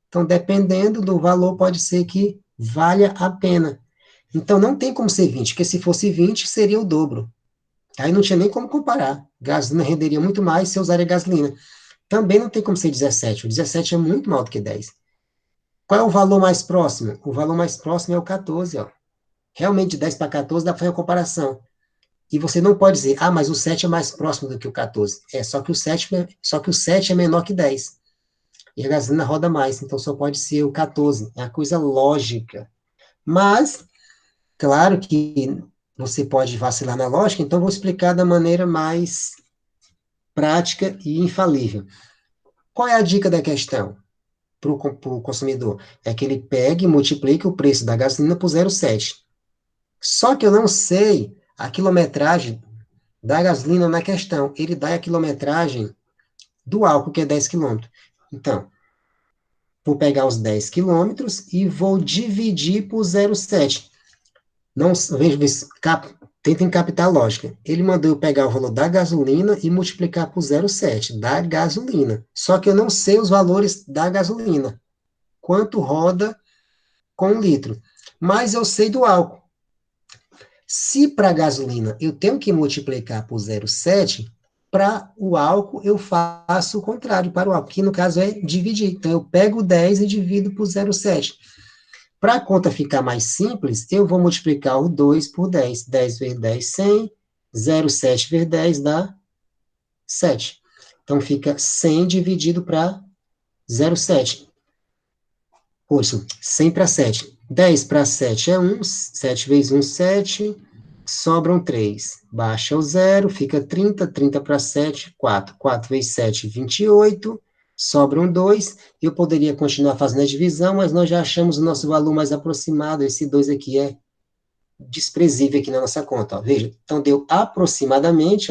Então, dependendo do valor, pode ser que valha a pena. Então, não tem como ser 20, porque se fosse 20, seria o dobro. Aí não tinha nem como comparar. Gasolina renderia muito mais se eu usaria gasolina. Também não tem como ser 17. O 17 é muito maior do que 10. Qual é o valor mais próximo? O valor mais próximo é o 14. Ó. Realmente, de 10 para 14 dá para fazer uma comparação. E você não pode dizer, ah, mas o 7 é mais próximo do que o 14. Só que o 7 é menor que 10. E a gasolina roda mais, então só pode ser o 14. É uma coisa lógica. Mas, claro que você pode vacilar na lógica, então vou explicar da maneira mais prática e infalível. Qual é a dica da questão para o consumidor? É que ele pegue e multiplique o preço da gasolina por 0,7. Só que eu não sei a quilometragem da gasolina na questão. Ele dá a quilometragem do álcool, que é 10 quilômetros. Então, vou pegar os 10 quilômetros e vou dividir por 0,7. Não, tentem captar a lógica. Ele mandou eu pegar o valor da gasolina e multiplicar por 0,7, da gasolina. Só que eu não sei os valores da gasolina. Quanto roda com 1 litro. Mas eu sei do álcool. Se para a gasolina eu tenho que multiplicar por 0,7, para o álcool eu faço o contrário para o álcool, que no caso é dividir. Então eu pego 10 e divido por 0,7. Para a conta ficar mais simples, eu vou multiplicar o 2 por 10. 10 vezes 10, 100. 0,7 vezes 10 dá 7. Então fica 100 dividido para 0,7. Poxa, 100 para 7. 10 para 7 é 1. 7 vezes 1, 7. Sobram 3. Baixa o 0, fica 30. 30 para 7, 4. 4 vezes 7, 28. Sobram 2. Eu poderia continuar fazendo a divisão, mas nós já achamos o nosso valor mais aproximado. Esse 2 aqui é desprezível aqui na nossa conta. Ó. Veja, então deu aproximadamente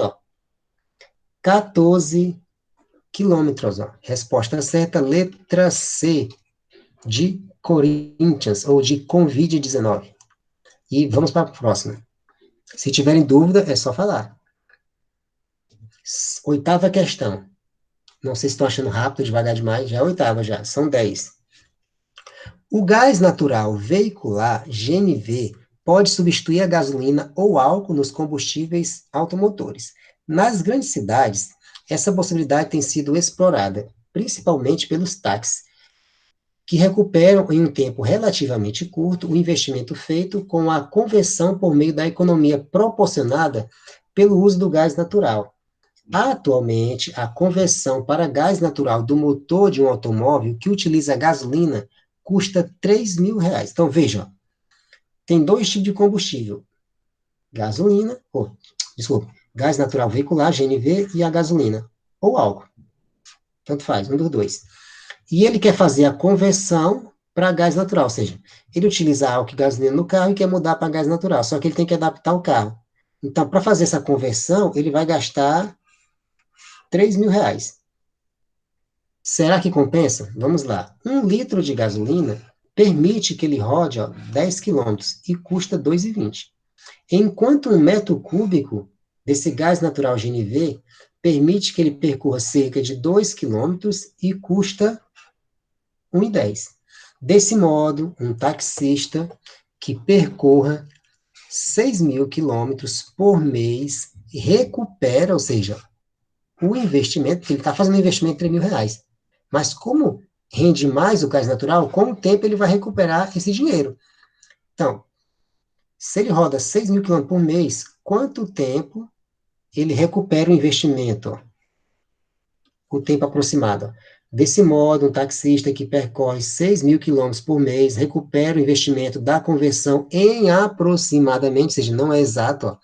14 quilômetros. Ó. Resposta certa, letra C, de Corinthians, ou de Covid-19. E vamos para a próxima. Se tiverem dúvida, é só falar. 8ª questão. Não sei se estão achando rápido, devagar demais. Já é a 8ª, já. São 10. O gás natural veicular, GNV, pode substituir a gasolina ou álcool nos combustíveis automotores. Nas grandes cidades, essa possibilidade tem sido explorada, principalmente pelos táxis, que recuperam em um tempo relativamente curto o investimento feito com a conversão por meio da economia proporcionada pelo uso do gás natural. Atualmente, a conversão para gás natural do motor de um automóvel que utiliza gasolina custa R$ 3.000. Então, vejam, tem 2 tipos de combustível: gasolina, gás natural veicular, GNV, e a gasolina, ou álcool. Tanto faz, um dos dois. E ele quer fazer a conversão para gás natural, ou seja, ele utiliza álcool e gasolina no carro e quer mudar para gás natural, só que ele tem que adaptar o carro. Então, para fazer essa conversão, ele vai gastar R$ 3.000. Será que compensa? Vamos lá. 1 litro de gasolina permite que ele rode 10 quilômetros e custa R$ 2,20. Enquanto 1 metro cúbico desse gás natural GNV permite que ele percorra cerca de 2 quilômetros e custa R$ 1,10. Desse modo, um taxista que percorra 6.000 quilômetros por mês recupera, ou seja, o investimento, que ele está fazendo um investimento de R$ 3.000. Mas como rende mais o gás natural, com o tempo ele vai recuperar esse dinheiro. Então, se ele roda 6.000 quilômetros por mês, quanto tempo ele recupera o investimento? O tempo aproximado. Desse modo, um taxista que percorre 6.000 quilômetros por mês recupera o investimento da conversão em aproximadamente, ou seja, não é exato,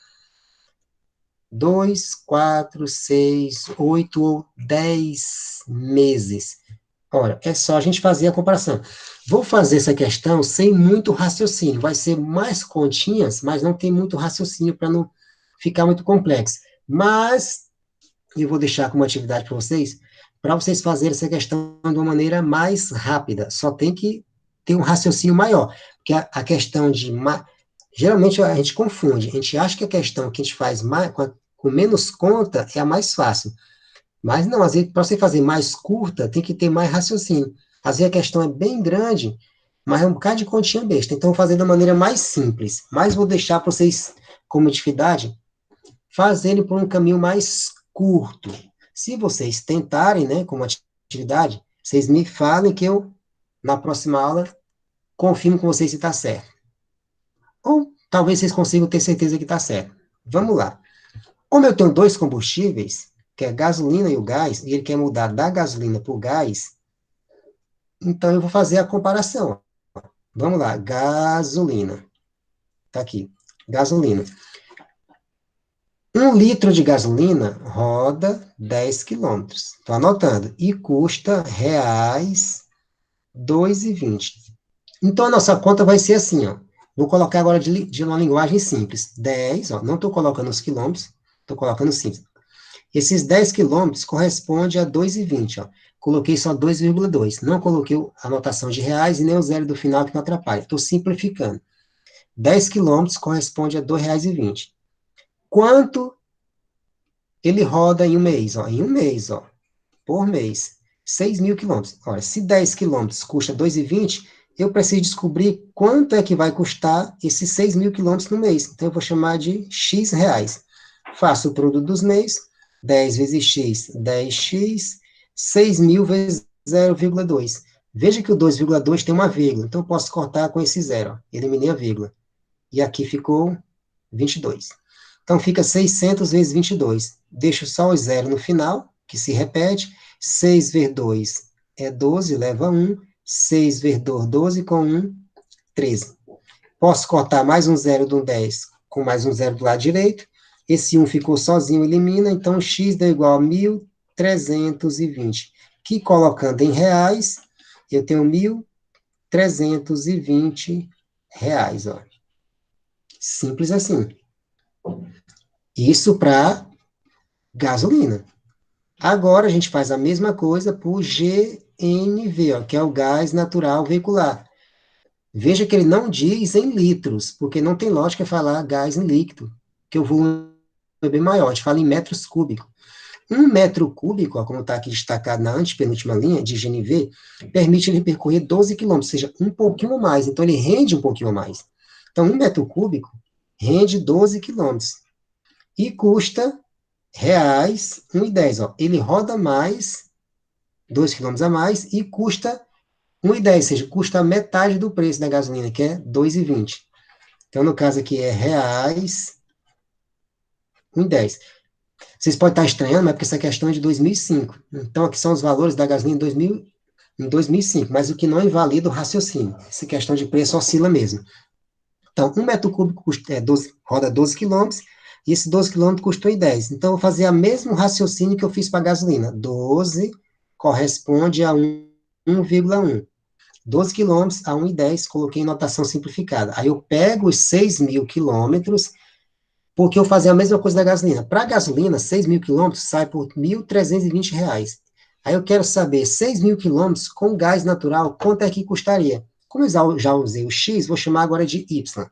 2, 4, 6, 8 ou 10 meses. Ora, é só a gente fazer a comparação. Vou fazer essa questão sem muito raciocínio. Vai ser mais continhas, mas não tem muito raciocínio para não ficar muito complexo. Mas eu vou deixar como atividade para vocês fazerem essa questão de uma maneira mais rápida. Só tem que ter um raciocínio maior. Porque a questão de... Geralmente a gente confunde. A gente acha que a questão que a gente faz mais, com menos conta é a mais fácil. Mas não, às vezes, para você fazer mais curta, tem que ter mais raciocínio. Às vezes a questão é bem grande, mas é um bocado de continha besta. Então, vou fazer da maneira mais simples. Mas vou deixar para vocês, como atividade, fazerem por um caminho mais curto. Se vocês tentarem, né, como atividade, vocês me falem que eu, na próxima aula, confirmo com vocês se está certo. Ou talvez vocês consigam ter certeza que está certo. Vamos lá. Como eu tenho dois combustíveis, que é a gasolina e o gás, e ele quer mudar da gasolina para o gás, então eu vou fazer a comparação. Vamos lá, gasolina. Tá aqui, gasolina. 1 litro de gasolina roda 10 quilômetros. Estou anotando. E custa reais 2,20. Então, a nossa conta vai ser assim, ó. Vou colocar agora de uma linguagem simples. 10, ó, não estou colocando os quilômetros, estou colocando simples. Esses 10 quilômetros corresponde a 2,20, ó. Coloquei só 2,2. Não coloquei a anotação de reais e nem o zero do final que não atrapalha. Estou simplificando. 10 quilômetros corresponde a R$ 2,20. Quanto ele roda em um mês? Ó, em um mês, ó, por mês. 6.000 quilômetros. Ora, se 10 quilômetros custa 2,20, eu preciso descobrir quanto é que vai custar esses 6.000 quilômetros no mês. Então, eu vou chamar de X reais. Faço o produto dos mês, 10 vezes X, 10x, 6.000 vezes 0,2. Veja que o 2,2 tem uma vírgula, então eu posso cortar com esse zero. Ó. Eliminei a vírgula. E aqui ficou 22. Então, fica 600 vezes 22. Deixo só o zero no final, que se repete. 6 vezes 2 é 12, leva 1. 6 vezes 2, 12, com 1, 13. Posso cortar mais um zero do 10 com mais um zero do lado direito. Esse 1 ficou sozinho, elimina. Então, x dá igual a 1.320. Que, colocando em reais, eu tenho 1.320 reais. Ó. Simples assim. Isso para gasolina. Agora a gente faz a mesma coisa para o GNV, ó, que é o gás natural veicular. Veja que ele não diz em litros, porque não tem lógica falar gás em líquido, que o volume é bem maior, a gente fala em metros cúbicos. 1 metro cúbico, ó, como está aqui destacado na antepenúltima linha de GNV, permite ele percorrer 12 quilômetros, ou seja, um pouquinho mais, então ele rende um pouquinho mais. Então, 1 metro cúbico rende 12 quilômetros e custa reais 1,10. Ó. Ele roda mais, 2 quilômetros a mais, e custa 1,10, ou seja, custa a metade do preço da gasolina, que é 2,20. Então, no caso aqui, é reais 1,10. Vocês podem estar estranhando, mas é porque essa questão é de 2005. Então, aqui são os valores da gasolina em 2005, mas o que não invalida o raciocínio. Essa questão de preço oscila mesmo. Então, 1 metro cúbico custa, 12, roda 12 quilômetros, e esse 12 quilômetros custou 10. Então, eu vou fazer o mesmo raciocínio que eu fiz para a gasolina. 12 corresponde a 1,1. 12 quilômetros a 1,10, coloquei em notação simplificada. Aí eu pego os 6.000 quilômetros, porque eu fazia a mesma coisa da gasolina. Para a gasolina, 6.000 quilômetros sai por R$ 1.320. Aí eu quero saber, 6.000 quilômetros com gás natural, quanto é que custaria? Como eu já usei o X, vou chamar agora de Y.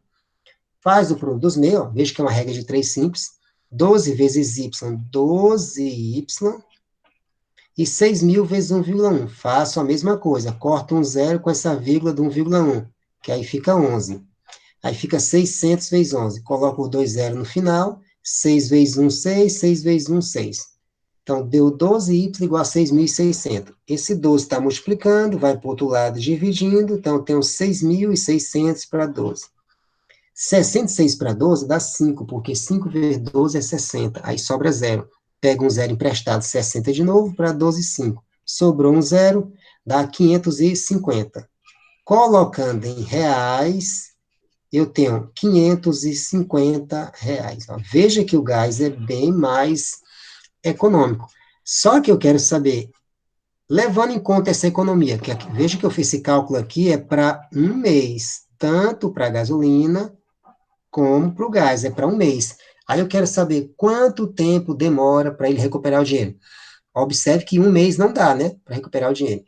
Faz o produto dos meus, veja que é uma regra de 3 simples. 12 vezes Y, 12Y. E 6.000 vezes 1,1. Faço a mesma coisa, corto um zero com essa vírgula do 1,1, que aí fica 11. Aí fica 600 vezes 11. Coloco o 2 zero no final. 6 vezes 1, 6. 6 vezes 1, 6. Então, deu 12y igual a 6.600. Esse 12 está multiplicando, vai para o outro lado dividindo. Então, eu tenho 6.600 para 12. 66 para 12 dá 5, porque 5 vezes 12 é 60. Aí sobra zero. Pega um zero emprestado, 60 de novo, para 12, 5. Sobrou um zero, dá 550. Colocando em reais, eu tenho 550 reais. Ó. Veja que o gás é bem mais econômico. Só que eu quero saber, levando em conta essa economia, que aqui, veja que eu fiz esse cálculo aqui, é para um mês, tanto para a gasolina como para o gás, é para um mês. Aí eu quero saber quanto tempo demora para ele recuperar o dinheiro. Observe que um mês não dá, né, para recuperar o dinheiro.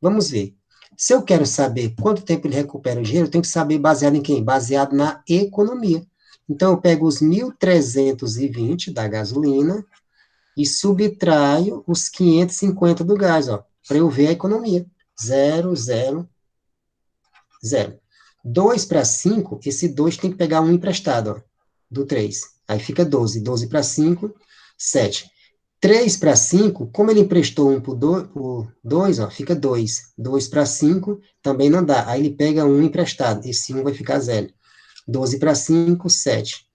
Vamos ver. Se eu quero saber quanto tempo ele recupera o dinheiro, eu tenho que saber baseado em quem? Baseado na economia. Então, eu pego os 1.320 da gasolina e subtraio os 550 do gás, ó, para eu ver a economia. 0, 0, 0. 2 para 5, esse 2 tem que pegar um emprestado, ó, do 3. Aí fica 12. 12 para 5, 7. 3 para 5, como ele emprestou um por 2, ó, fica 2. 2 para 5, também não dá. Aí ele pega um emprestado. Esse 1 vai ficar 0. 12 para 5, 7.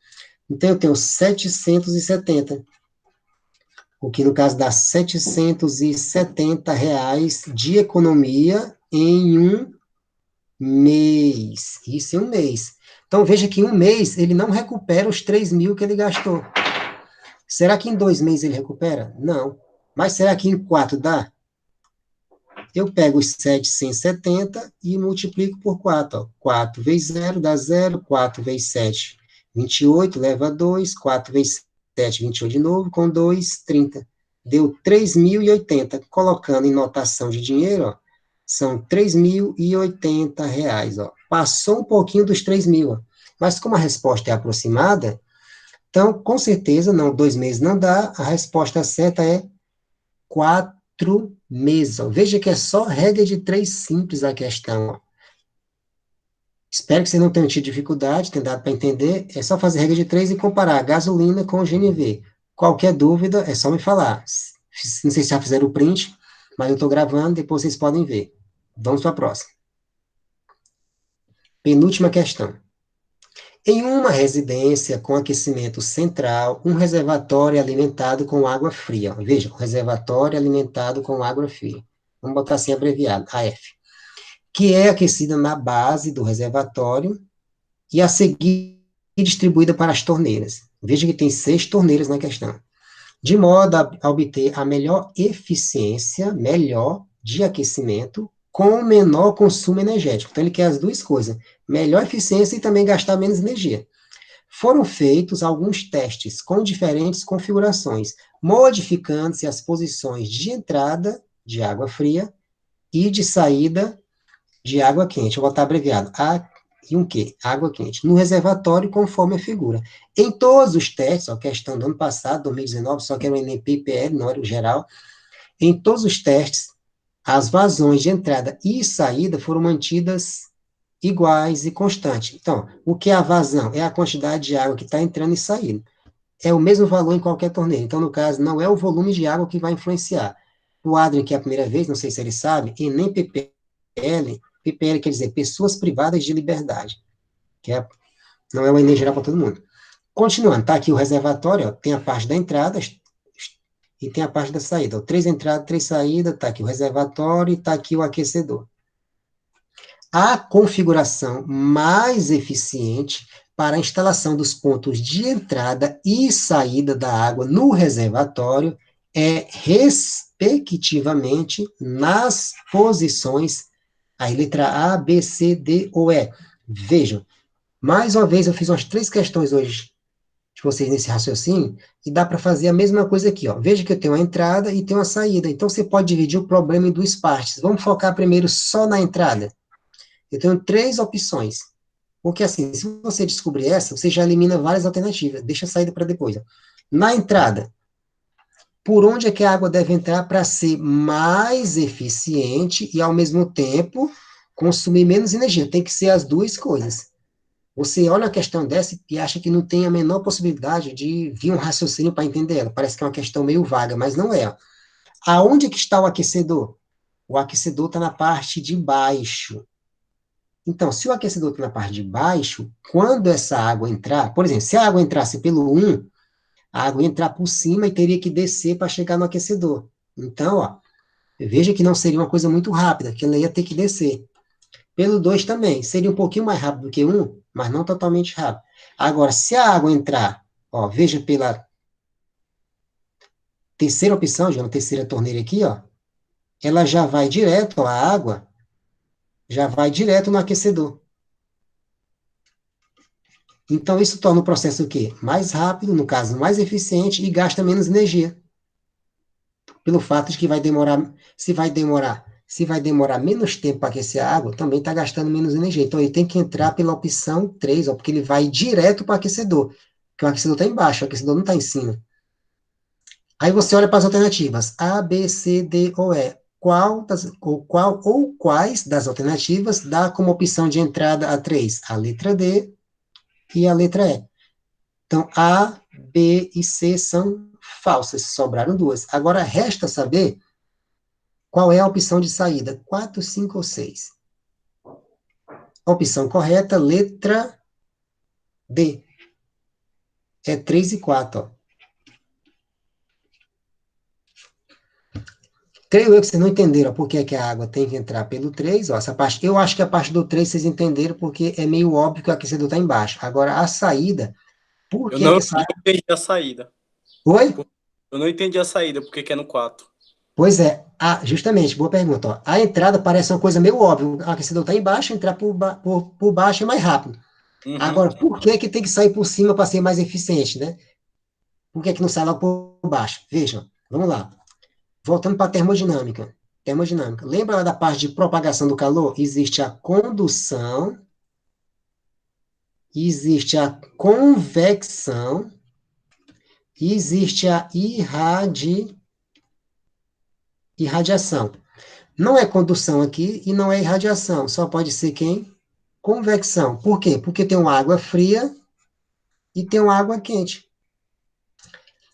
Então, eu tenho 770, o que no caso dá R$ 770 de economia em um mês. Isso em um mês. Então, veja que em um mês ele não recupera os 3.000 que ele gastou. Será que em 2 meses ele recupera? Não. Mas será que em 4 dá? Eu pego os 770 e multiplico por 4. Ó. 4 vezes 0 dá 0, 4 vezes 7, 28, leva 2, 4 vezes 7, 28 de novo, com 2, 30. Deu 3.080. Colocando em notação de dinheiro, ó, são R$ 3.080. Ó. Passou um pouquinho dos 3.000, ó. Mas como a resposta é aproximada, então, com certeza, não, 2 meses não dá, a resposta certa é 4 meses. Ó. Veja que é só regra de 3 simples a questão. Ó. Espero que você não tenha tido dificuldade, tenha dado para entender. É só fazer regra de 3 e comparar gasolina com GNV. Qualquer dúvida, é só me falar. Não sei se já fizeram o print, mas eu estou gravando, depois vocês podem ver. Vamos para a próxima. Penúltima questão. Em uma residência com aquecimento central, um reservatório é alimentado com água fria. Veja, um reservatório é alimentado com água fria. Vamos botar assim abreviado, AF. Que é aquecida na base do reservatório e a seguir distribuída para as torneiras. Veja que tem 6 torneiras na questão. De modo a obter a melhor eficiência, melhor de aquecimento, com menor consumo energético. Então, ele quer as duas coisas, melhor eficiência e também gastar menos energia. Foram feitos alguns testes com diferentes configurações, modificando-se as posições de entrada de água fria e de saída de água quente. Eu vou botar abreviado. A e um quê? Água quente. No reservatório, conforme a figura. Em todos os testes, a questão do ano passado, 2019, só que era o NP e PL, não era o geral. Em todos os testes, as vazões de entrada e saída foram mantidas iguais e constantes. Então, o que é a vazão? É a quantidade de água que está entrando e saindo. É o mesmo valor em qualquer torneira. Então, no caso, não é o volume de água que vai influenciar. O Adrien, que é a primeira vez, não sei se ele sabe, e nem PPL, PPL quer dizer pessoas privadas de liberdade, que não é uma energia geral para todo mundo. Continuando, está aqui o reservatório, ó, tem a parte da entrada e tem a parte da saída. Ó, 3 entradas, 3 saídas, está aqui o reservatório e está aqui o aquecedor. A configuração mais eficiente para a instalação dos pontos de entrada e saída da água no reservatório é, respectivamente, nas posições, aí letra A, B, C, D ou E. Vejam, mais uma vez eu fiz umas 3 questões hoje de vocês nesse raciocínio, e dá para fazer a mesma coisa aqui, ó. Veja que eu tenho uma entrada e tenho uma saída, então você pode dividir o problema em 2 partes. Vamos focar primeiro só na entrada. Eu tenho 3 opções. Porque assim, se você descobrir essa, você já elimina várias alternativas. Deixa a saída para depois. Ó. Na entrada, por onde é que a água deve entrar para ser mais eficiente e, ao mesmo tempo, consumir menos energia? Tem que ser as duas coisas. Você olha a questão dessa e acha que não tem a menor possibilidade de vir um raciocínio para entender ela. Parece que é uma questão meio vaga, mas não é. Aonde que está o aquecedor? O aquecedor está na parte de baixo. Então, se o aquecedor está na parte de baixo, quando essa água entrar, por exemplo, se a água entrasse pelo 1, a água ia entrar por cima e teria que descer para chegar no aquecedor. Então, ó, veja que não seria uma coisa muito rápida, que ela ia ter que descer. Pelo 2 também, seria um pouquinho mais rápido do que 1, mas não totalmente rápido. Agora, se a água entrar, ó, veja pela terceira opção, já na terceira torneira aqui, ó, ela já vai direto, ó, a água já vai direto no aquecedor. Então, isso torna o processo o quê? Mais rápido, no caso, mais eficiente e gasta menos energia. Pelo fato de que vai demorar, se vai demorar menos tempo para aquecer a água, também está gastando menos energia. Então, ele tem que entrar pela opção 3, ó, porque ele vai direto para o aquecedor, porque o aquecedor está embaixo, o aquecedor não está em cima. Aí você olha para as alternativas, A, B, C, D ou E. Qual ou quais das alternativas dá como opção de entrada a 3? A letra D e a letra E. Então, A, B e C são falsas, sobraram 2. Agora, resta saber qual é a opção de saída, 4, 5 ou 6. A opção correta, letra D. é 3 e 4, ó. Creio eu que vocês não entenderam por que é que a água tem que entrar pelo 3, ó, essa parte, eu acho que a parte do 3 vocês entenderam porque é meio óbvio que o aquecedor está embaixo. Agora, a saída, por Eu que que não, essa... não entendi a saída. Oi? Eu não entendi a saída, porque que é no 4. Pois é, justamente, boa pergunta, ó. A entrada parece uma coisa meio óbvia, o aquecedor está embaixo, entrar por baixo é mais rápido. Uhum. Agora, por que que tem que sair por cima para ser mais eficiente, né? Por que que não sai logo por baixo? Vejam, vamos lá. Voltando para a termodinâmica. Termodinâmica. Lembra lá da parte de propagação do calor? Existe a condução, existe a convecção e existe a irradiação. Não é condução aqui e não é irradiação. Só pode ser quem? Convecção. Por quê? Porque tem uma água fria e tem uma água quente.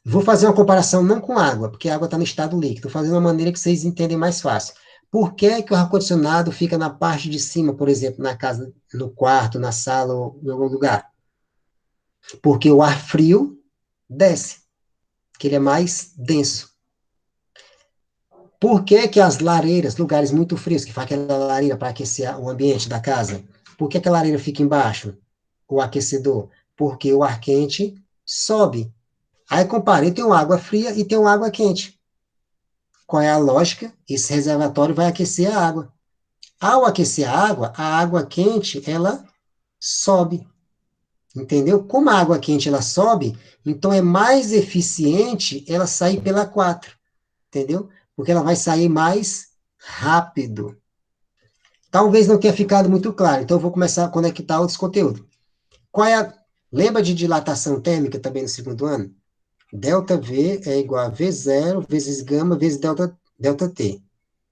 Vou fazer uma comparação não com água, porque a água está no estado líquido. Estou fazendo uma maneira que vocês entendem mais fácil. Por que que o ar-condicionado fica na parte de cima, por exemplo, na casa, no quarto, na sala ou em algum lugar? Porque o ar frio desce, que ele é mais denso. Por que que as lareiras, lugares muito frios, que faz aquela lareira para aquecer o ambiente da casa, por que que a lareira fica embaixo, o aquecedor? Porque o ar quente sobe. Aí comparei, tem uma água fria e tem uma água quente. Qual é a lógica? Esse reservatório vai aquecer a água. Ao aquecer a água quente, ela sobe. Entendeu? Como a água quente ela sobe, então é mais eficiente ela sair pela 4. Entendeu? Porque ela vai sair mais rápido. Talvez não tenha ficado muito claro, então eu vou começar a conectar outros conteúdos. Qual é a... Lembra de dilatação térmica também no segundo ano? Delta V é igual a V0 vezes gama vezes delta T. Ou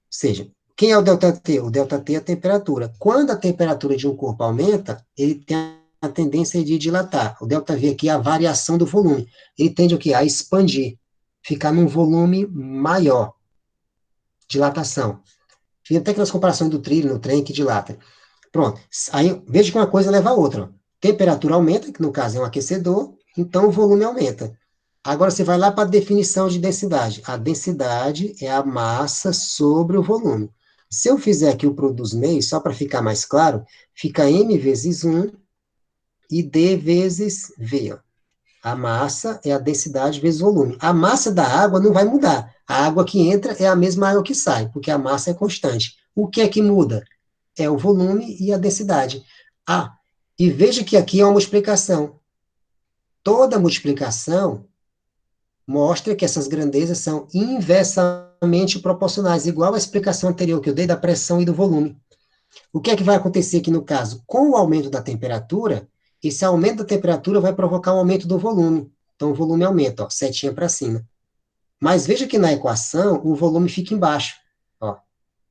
seja, quem é o delta T? O delta T é a temperatura. Quando a temperatura de um corpo aumenta, ele tem a tendência de dilatar. O delta V aqui é a variação do volume. Ele tende o quê? A expandir, ficar num volume maior. Dilatação. Fica até aquelas comparações do trilho no trem que dilata. Pronto. Aí, veja que uma coisa leva a outra. Ó. Temperatura aumenta, que no caso é um aquecedor, então o volume aumenta. Agora você vai lá para a definição de densidade. A densidade é a massa sobre o volume. Se eu fizer aqui o produz meio, só para ficar mais claro, fica m vezes 1 e d vezes v. Ó. A massa é a densidade vezes o volume. A massa da água não vai mudar. A água que entra é a mesma água que sai, porque a massa é constante. O que é que muda? É o volume e a densidade. Ah, e veja que aqui é uma multiplicação. Toda multiplicação mostra que essas grandezas são inversamente proporcionais, igual à explicação anterior que eu dei da pressão e do volume. O que é que vai acontecer aqui no caso? Com o aumento da temperatura, esse aumento da temperatura vai provocar um aumento do volume. Então, o volume aumenta, ó, setinha para cima. Mas veja que na equação, o volume fica embaixo, ó,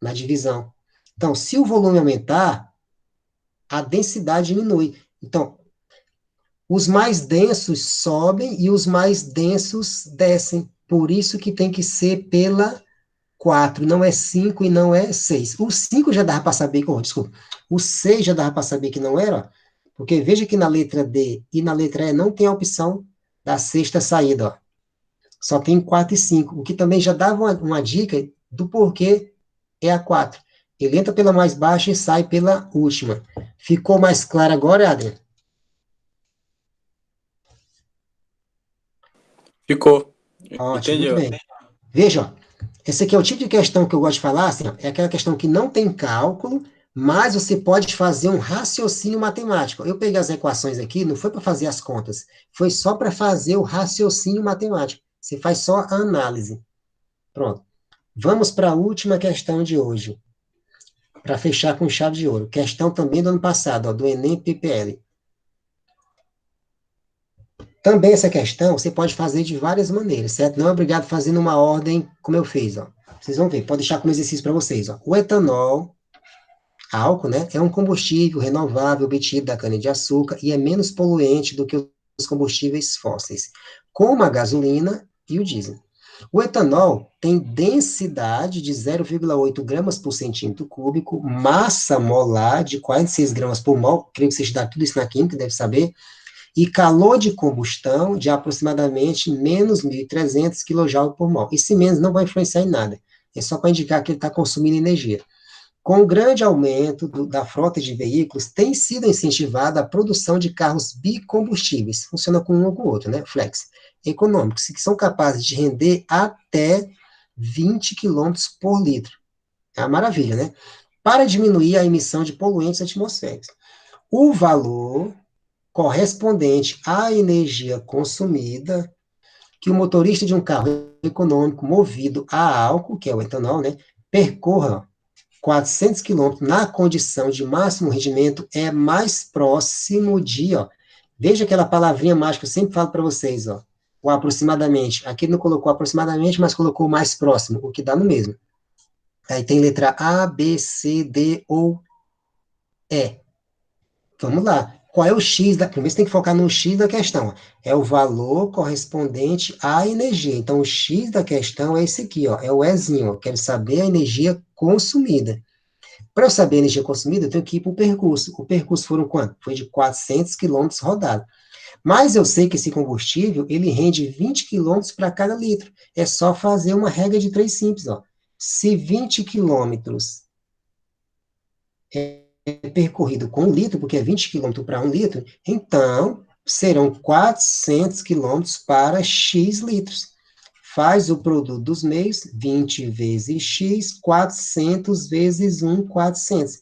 na divisão. Então, se o volume aumentar, a densidade diminui. Então, os mais densos sobem e os mais densos descem. Por isso que tem que ser pela 4, não é 5 e não é 6. O 5 já dava para saber, oh, desculpa, o 6 já dava para saber que não era, ó, porque veja que na letra D e na letra E não tem a opção da sexta saída, ó. Só tem 4 e 5, o que também já dava uma dica do porquê é a 4. Ele entra pela mais baixa e sai pela última. Ficou mais claro agora, Adriano? Ficou. Ótimo, muito Entendeu? bem. Veja, ó, esse aqui é o tipo de questão que eu gosto de falar, assim, ó, é aquela questão que não tem cálculo, mas você pode fazer um raciocínio matemático. Eu peguei as equações aqui, não foi para fazer as contas, foi só para fazer o raciocínio matemático. Você faz só a análise. Pronto. Vamos para a última questão de hoje, para fechar com chave de ouro. Questão também do ano passado, ó, do Enem PPL. Também essa questão você pode fazer de várias maneiras, certo? Não é obrigado a fazer numa ordem como eu fiz, ó. Vocês vão ver, pode deixar como exercício para vocês, ó. O etanol, álcool, né, é um combustível renovável obtido da cana-de-açúcar e é menos poluente do que os combustíveis fósseis, como a gasolina e o diesel. O etanol tem densidade de 0,8 gramas por centímetro cúbico, massa molar de 46 gramas por mol, creio que você estudar tudo isso na química, deve saber, e calor de combustão de aproximadamente menos 1.300 kJ por mol. Esse menos não vai influenciar em nada, é só para indicar que ele está consumindo energia. Com o grande aumento da frota de veículos, tem sido incentivada a produção de carros bicombustíveis, funciona com um ou com o outro, né? Flex, econômicos, que são capazes de render até 20 quilômetros por litro. É uma maravilha, né? Para diminuir a emissão de poluentes atmosféricos. O valor correspondente à energia consumida que o motorista de um carro econômico movido a álcool, que é o etanol, né, percorra 400 quilômetros na condição de máximo rendimento é mais próximo de, ó, veja aquela palavrinha mágica que eu sempre falo para vocês, ó, o aproximadamente. Aqui não colocou aproximadamente, mas colocou mais próximo, o que dá no mesmo. Aí tem letra A, B, C, D ou E. Vamos lá. Qual é o X da... Primeiro você tem que focar no X da questão. É o valor correspondente à energia. Então, o X da questão é esse aqui, ó. É o Ezinho, ó. Quero saber a energia consumida. Para eu saber a energia consumida, eu tenho que ir para o percurso. O percurso foram quanto? Foi de 400 quilômetros rodado. Mas eu sei que esse combustível, ele rende 20 quilômetros para cada litro. É só fazer uma regra de 3 simples, ó. Se 20 quilômetros é percorrido com 1 litro, porque é 20 quilômetros para 1 litro, então serão 400 quilômetros para X litros. Faz o produto dos meios, 20 vezes X, 400 vezes 1, 400.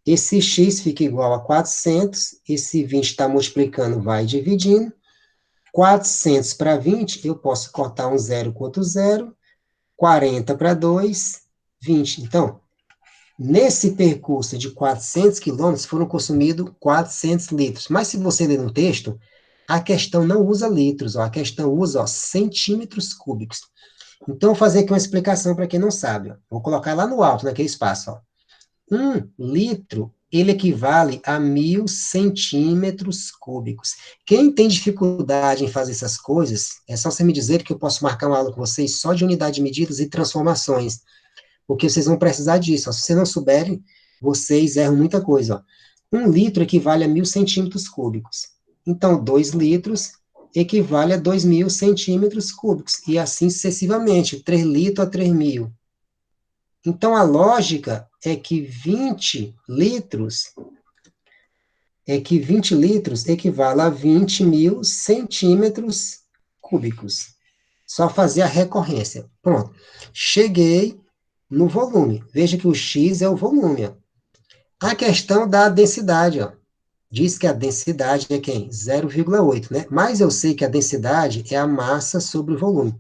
Esse X fica igual a 400, esse 20 está multiplicando, vai dividindo. 400 para 20, eu posso cortar um zero com outro zero. 40 para 2, 20. Então, nesse percurso de 400 quilômetros, foram consumidos 400 litros. Mas se você ler no texto, a questão não usa litros, ó, a questão usa ó, centímetros cúbicos. Então, vou fazer aqui uma explicação para quem não sabe. Ó. Vou colocar lá no alto, naquele espaço. Ó. 1 litro, ele equivale a 1.000 centímetros cúbicos. Quem tem dificuldade em fazer essas coisas, é só você me dizer que eu posso marcar uma aula com vocês só de unidade de medidas e transformações, porque vocês vão precisar disso. Ó. Se vocês não souberem, vocês erram muita coisa. Ó. 1 litro equivale a 1.000 centímetros cúbicos. Então, 2 litros equivale a 2.000 centímetros cúbicos, e assim sucessivamente, 3 litros a 3.000. Então, a lógica é que 20 litros equivale a 20.000 centímetros cúbicos. Só fazer a recorrência. Pronto. Cheguei no volume. Veja que o X é o volume. Ó. A questão da densidade, ó. Diz que a densidade é quem? 0,8, né? Mas eu sei que a densidade é a massa sobre o volume.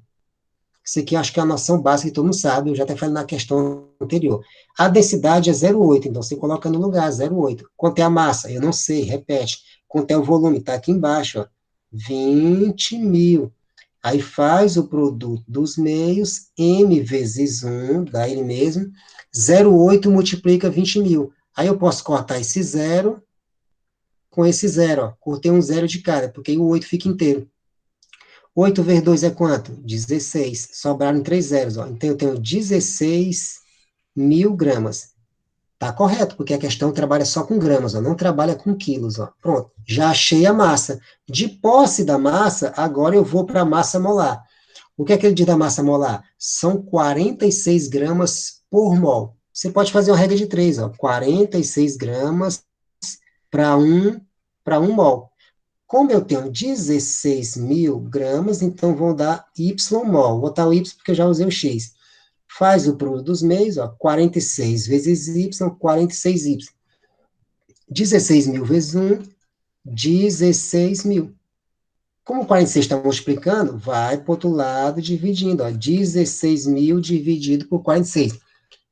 Isso aqui eu acho que é uma noção básica que todo mundo sabe, eu já até falei na questão anterior. A densidade é 0,8, então você coloca no lugar 0,8. Quanto é a massa? Eu não sei, repete. Quanto é o volume? Está aqui embaixo, ó. 20.000. Aí faz o produto dos meios, m vezes 1, dá ele mesmo, 0,8 multiplica 20.000. Aí eu posso cortar esse zero com esse zero, ó. Cortei um zero de cada, porque aí o 8 fica inteiro. 8 vezes 2 é quanto? 16. Sobraram 3 zeros, ó. Então eu tenho 16.000 gramas. Tá correto, porque a questão trabalha só com gramas, ó, não trabalha com quilos, ó. Pronto, já achei a massa. De posse da massa, agora eu vou para a massa molar. O que é que ele diz da massa molar? São 46 gramas por mol. Você pode fazer uma regra de 3, ó. 46 gramas para um mol. Como eu tenho 16.000 gramas, então vou dar Y mol. Vou botar o Y porque eu já usei o X. Faz o produto dos meios, ó, 46 vezes Y, 46Y. 16.000 vezes 1, 16.000. Como o 46 está multiplicando, vai para o outro lado dividindo. Ó, 16.000 dividido por 46.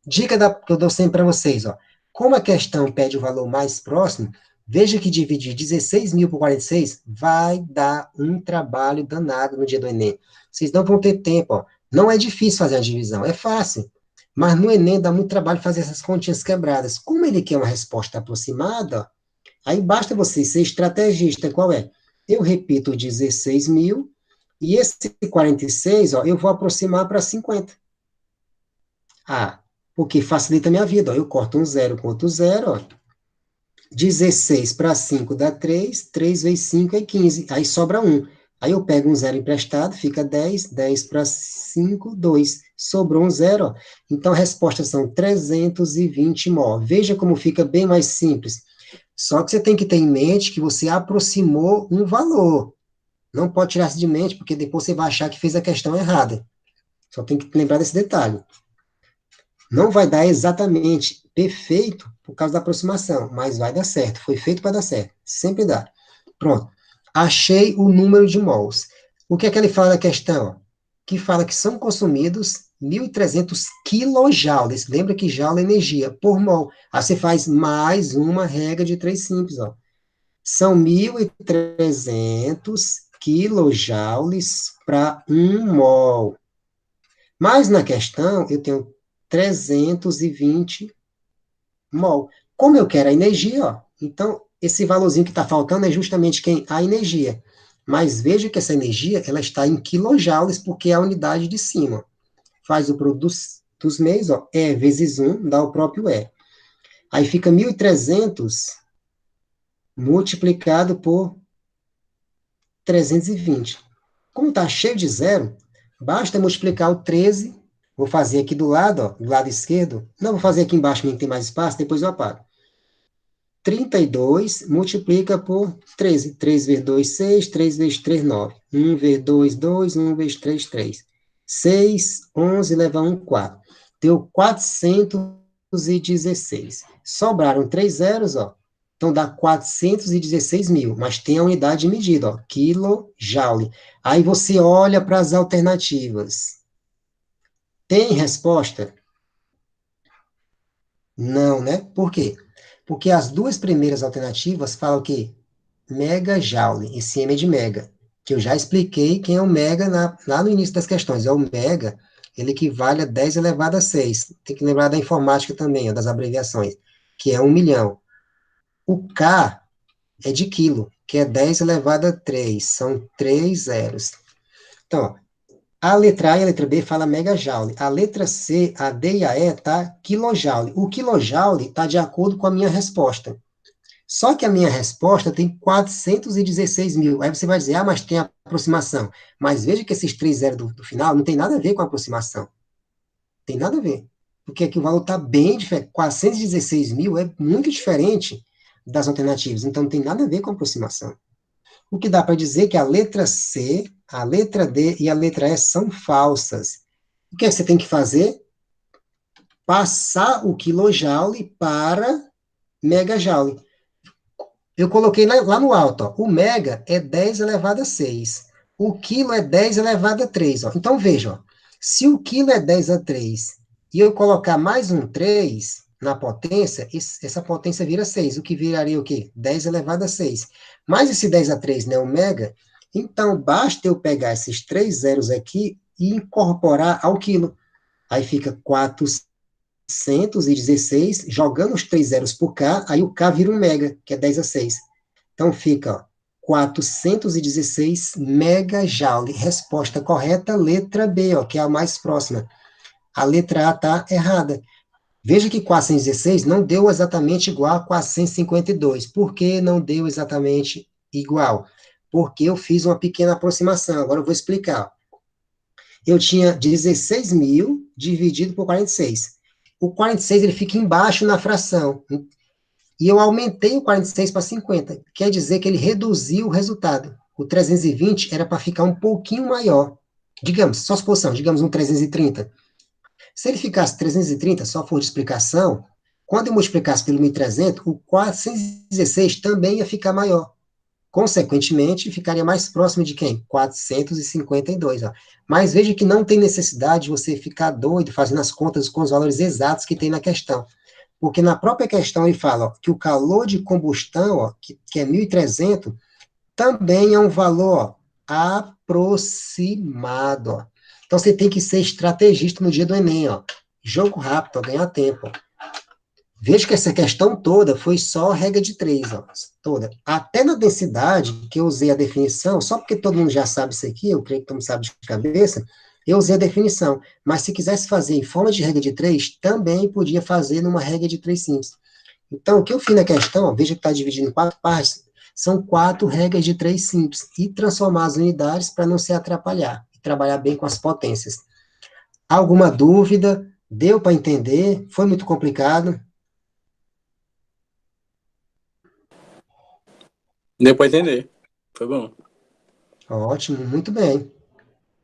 Dica que eu dou sempre para vocês. Ó, como a questão pede o valor mais próximo, veja que dividir 16.000 por 46 vai dar um trabalho danado no dia do Enem. Vocês não vão ter tempo. Ó. Não é difícil fazer a divisão, é fácil. Mas no Enem dá muito trabalho fazer essas continhas quebradas. Como ele quer uma resposta aproximada, ó, aí basta você ser estrategista. Qual é? Eu repito 16.000 e esse 46, ó, eu vou aproximar para 50. Ah, porque facilita a minha vida. Ó. Eu corto um zero com outro zero, ó. 16 para 5 dá 3, 3 vezes 5 é 15, aí sobra 1. Aí eu pego um zero emprestado, fica 10, 10 para 5, 2. Sobrou um zero, ó. Então a resposta são 320 mol. Veja como fica bem mais simples. Só que você tem que ter em mente que você aproximou um valor. Não pode tirar isso de mente, porque depois você vai achar que fez a questão errada. Só tem que lembrar desse detalhe. Não vai dar exatamente perfeito por causa da aproximação, mas vai dar certo. Foi feito para dar certo. Sempre dá. Pronto. Achei o número de mols. O que é que ele fala na questão? Que fala que são consumidos 1.300 quilojoules. Lembra que joule é energia por mol. Aí você faz mais uma regra de 3 simples, ó. São 1.300 quilojoules para 1 mol. Mas na questão, eu tenho 320 mol. Como eu quero a energia, ó, então esse valorzinho que está faltando é justamente quem? A energia. Mas veja que essa energia, ela está em quilojoules, porque é a unidade de cima. Faz o produto dos meios, ó, E vezes 1, dá o próprio E. Aí fica 1.300 multiplicado por 320. Como está cheio de zero, basta multiplicar o 13, vou fazer aqui do lado, ó, do lado esquerdo, não, vou fazer aqui embaixo, que tem mais espaço, depois eu apago. 32 multiplica por 13. 3 vezes 2, 6. 3 vezes 3, 9. 1 vezes 2, 2. 1 vezes 3, 3. 6, 11, leva 1, 4. Deu 416. Sobraram 3 zeros, ó. Então dá 416 mil. Mas tem a unidade de medida, ó. Quilojoule. Aí você olha para as alternativas. Tem resposta? Não, né? Por quê? Porque as duas primeiras alternativas falam que megajoule, esse M é de mega, que eu já expliquei quem é o mega lá no início das questões. É o mega, ele equivale a 10 elevado a 6. Tem que lembrar da informática também, ó, das abreviações, que é 1 milhão. O K é de quilo, que é 10 elevado a 3. São 3 zeros. Então, ó, a letra A e a letra B fala megajoule. A letra C, a D e a E tá quilojoule. O quilojoule está de acordo com a minha resposta. Só que a minha resposta tem 416 mil. Aí você vai dizer, ah, mas tem aproximação. Mas veja que esses 3 zeros do final não tem nada a ver com a aproximação. Tem nada a ver. Porque aqui o valor está bem diferente. 416 mil é muito diferente das alternativas. Então não tem nada a ver com a aproximação. O que dá para dizer é que a letra C, a letra D e a letra E são falsas. O que é que você tem que fazer? Passar o quilojoule para megajoule. Eu coloquei lá no alto, ó, o mega é 10 elevado a 6. O quilo é 10 elevado a 3. Ó. Então, veja, ó, se o quilo é 10 a 3 e eu colocar mais um 3 na potência, essa potência vira 6. O que viraria o quê? 10 elevado a 6. Mas esse 10 a 3 não é o mega, então basta eu pegar esses 3 zeros aqui e incorporar ao quilo. Aí fica 416, jogando os 3 zeros por K, aí o K vira um mega, que é 10 a 6. Então fica, ó, 416 megajoule. Resposta correta, letra B, ó, que é a mais próxima. A letra A está errada. Veja que 416 não deu exatamente igual a 452. Por que não deu exatamente igual? Porque eu fiz uma pequena aproximação. Agora eu vou explicar. Eu tinha 16 mil dividido por 46. O 46 ele fica embaixo na fração. E eu aumentei o 46 para 50. Quer dizer que ele reduziu o resultado. O 320 era para ficar um pouquinho maior. Digamos, só suposição, digamos um 330. Se ele ficasse 330, só for de explicação, quando eu multiplicasse pelo 1.300, o 416 também ia ficar maior. Consequentemente, ficaria mais próximo de quem? 452. Ó. Mas veja que não tem necessidade de você ficar doido fazendo as contas com os valores exatos que tem na questão. Porque na própria questão ele fala ó, que o calor de combustão, ó, que é 1.300, também é um valor ó, aproximado. Ó. Então você tem que ser estrategista no dia do Enem. Ó. Jogo rápido, ó, ganhar tempo. Ó. Veja que essa questão toda foi só regra de 3, ó, toda. Até na densidade, que eu usei a definição, só porque todo mundo já sabe isso aqui, eu creio que todo mundo sabe de cabeça, eu usei a definição. Mas se quisesse fazer em forma de regra de 3, também podia fazer numa regra de 3 simples. Então, o que eu fiz na questão, ó, veja que está dividido em 4 partes, são 4 regras de 3 simples, e transformar as unidades para não se atrapalhar, e trabalhar bem com as potências. Alguma dúvida? Deu para entender? Foi muito complicado? Deu pra entender. Foi bom. Ótimo, muito bem.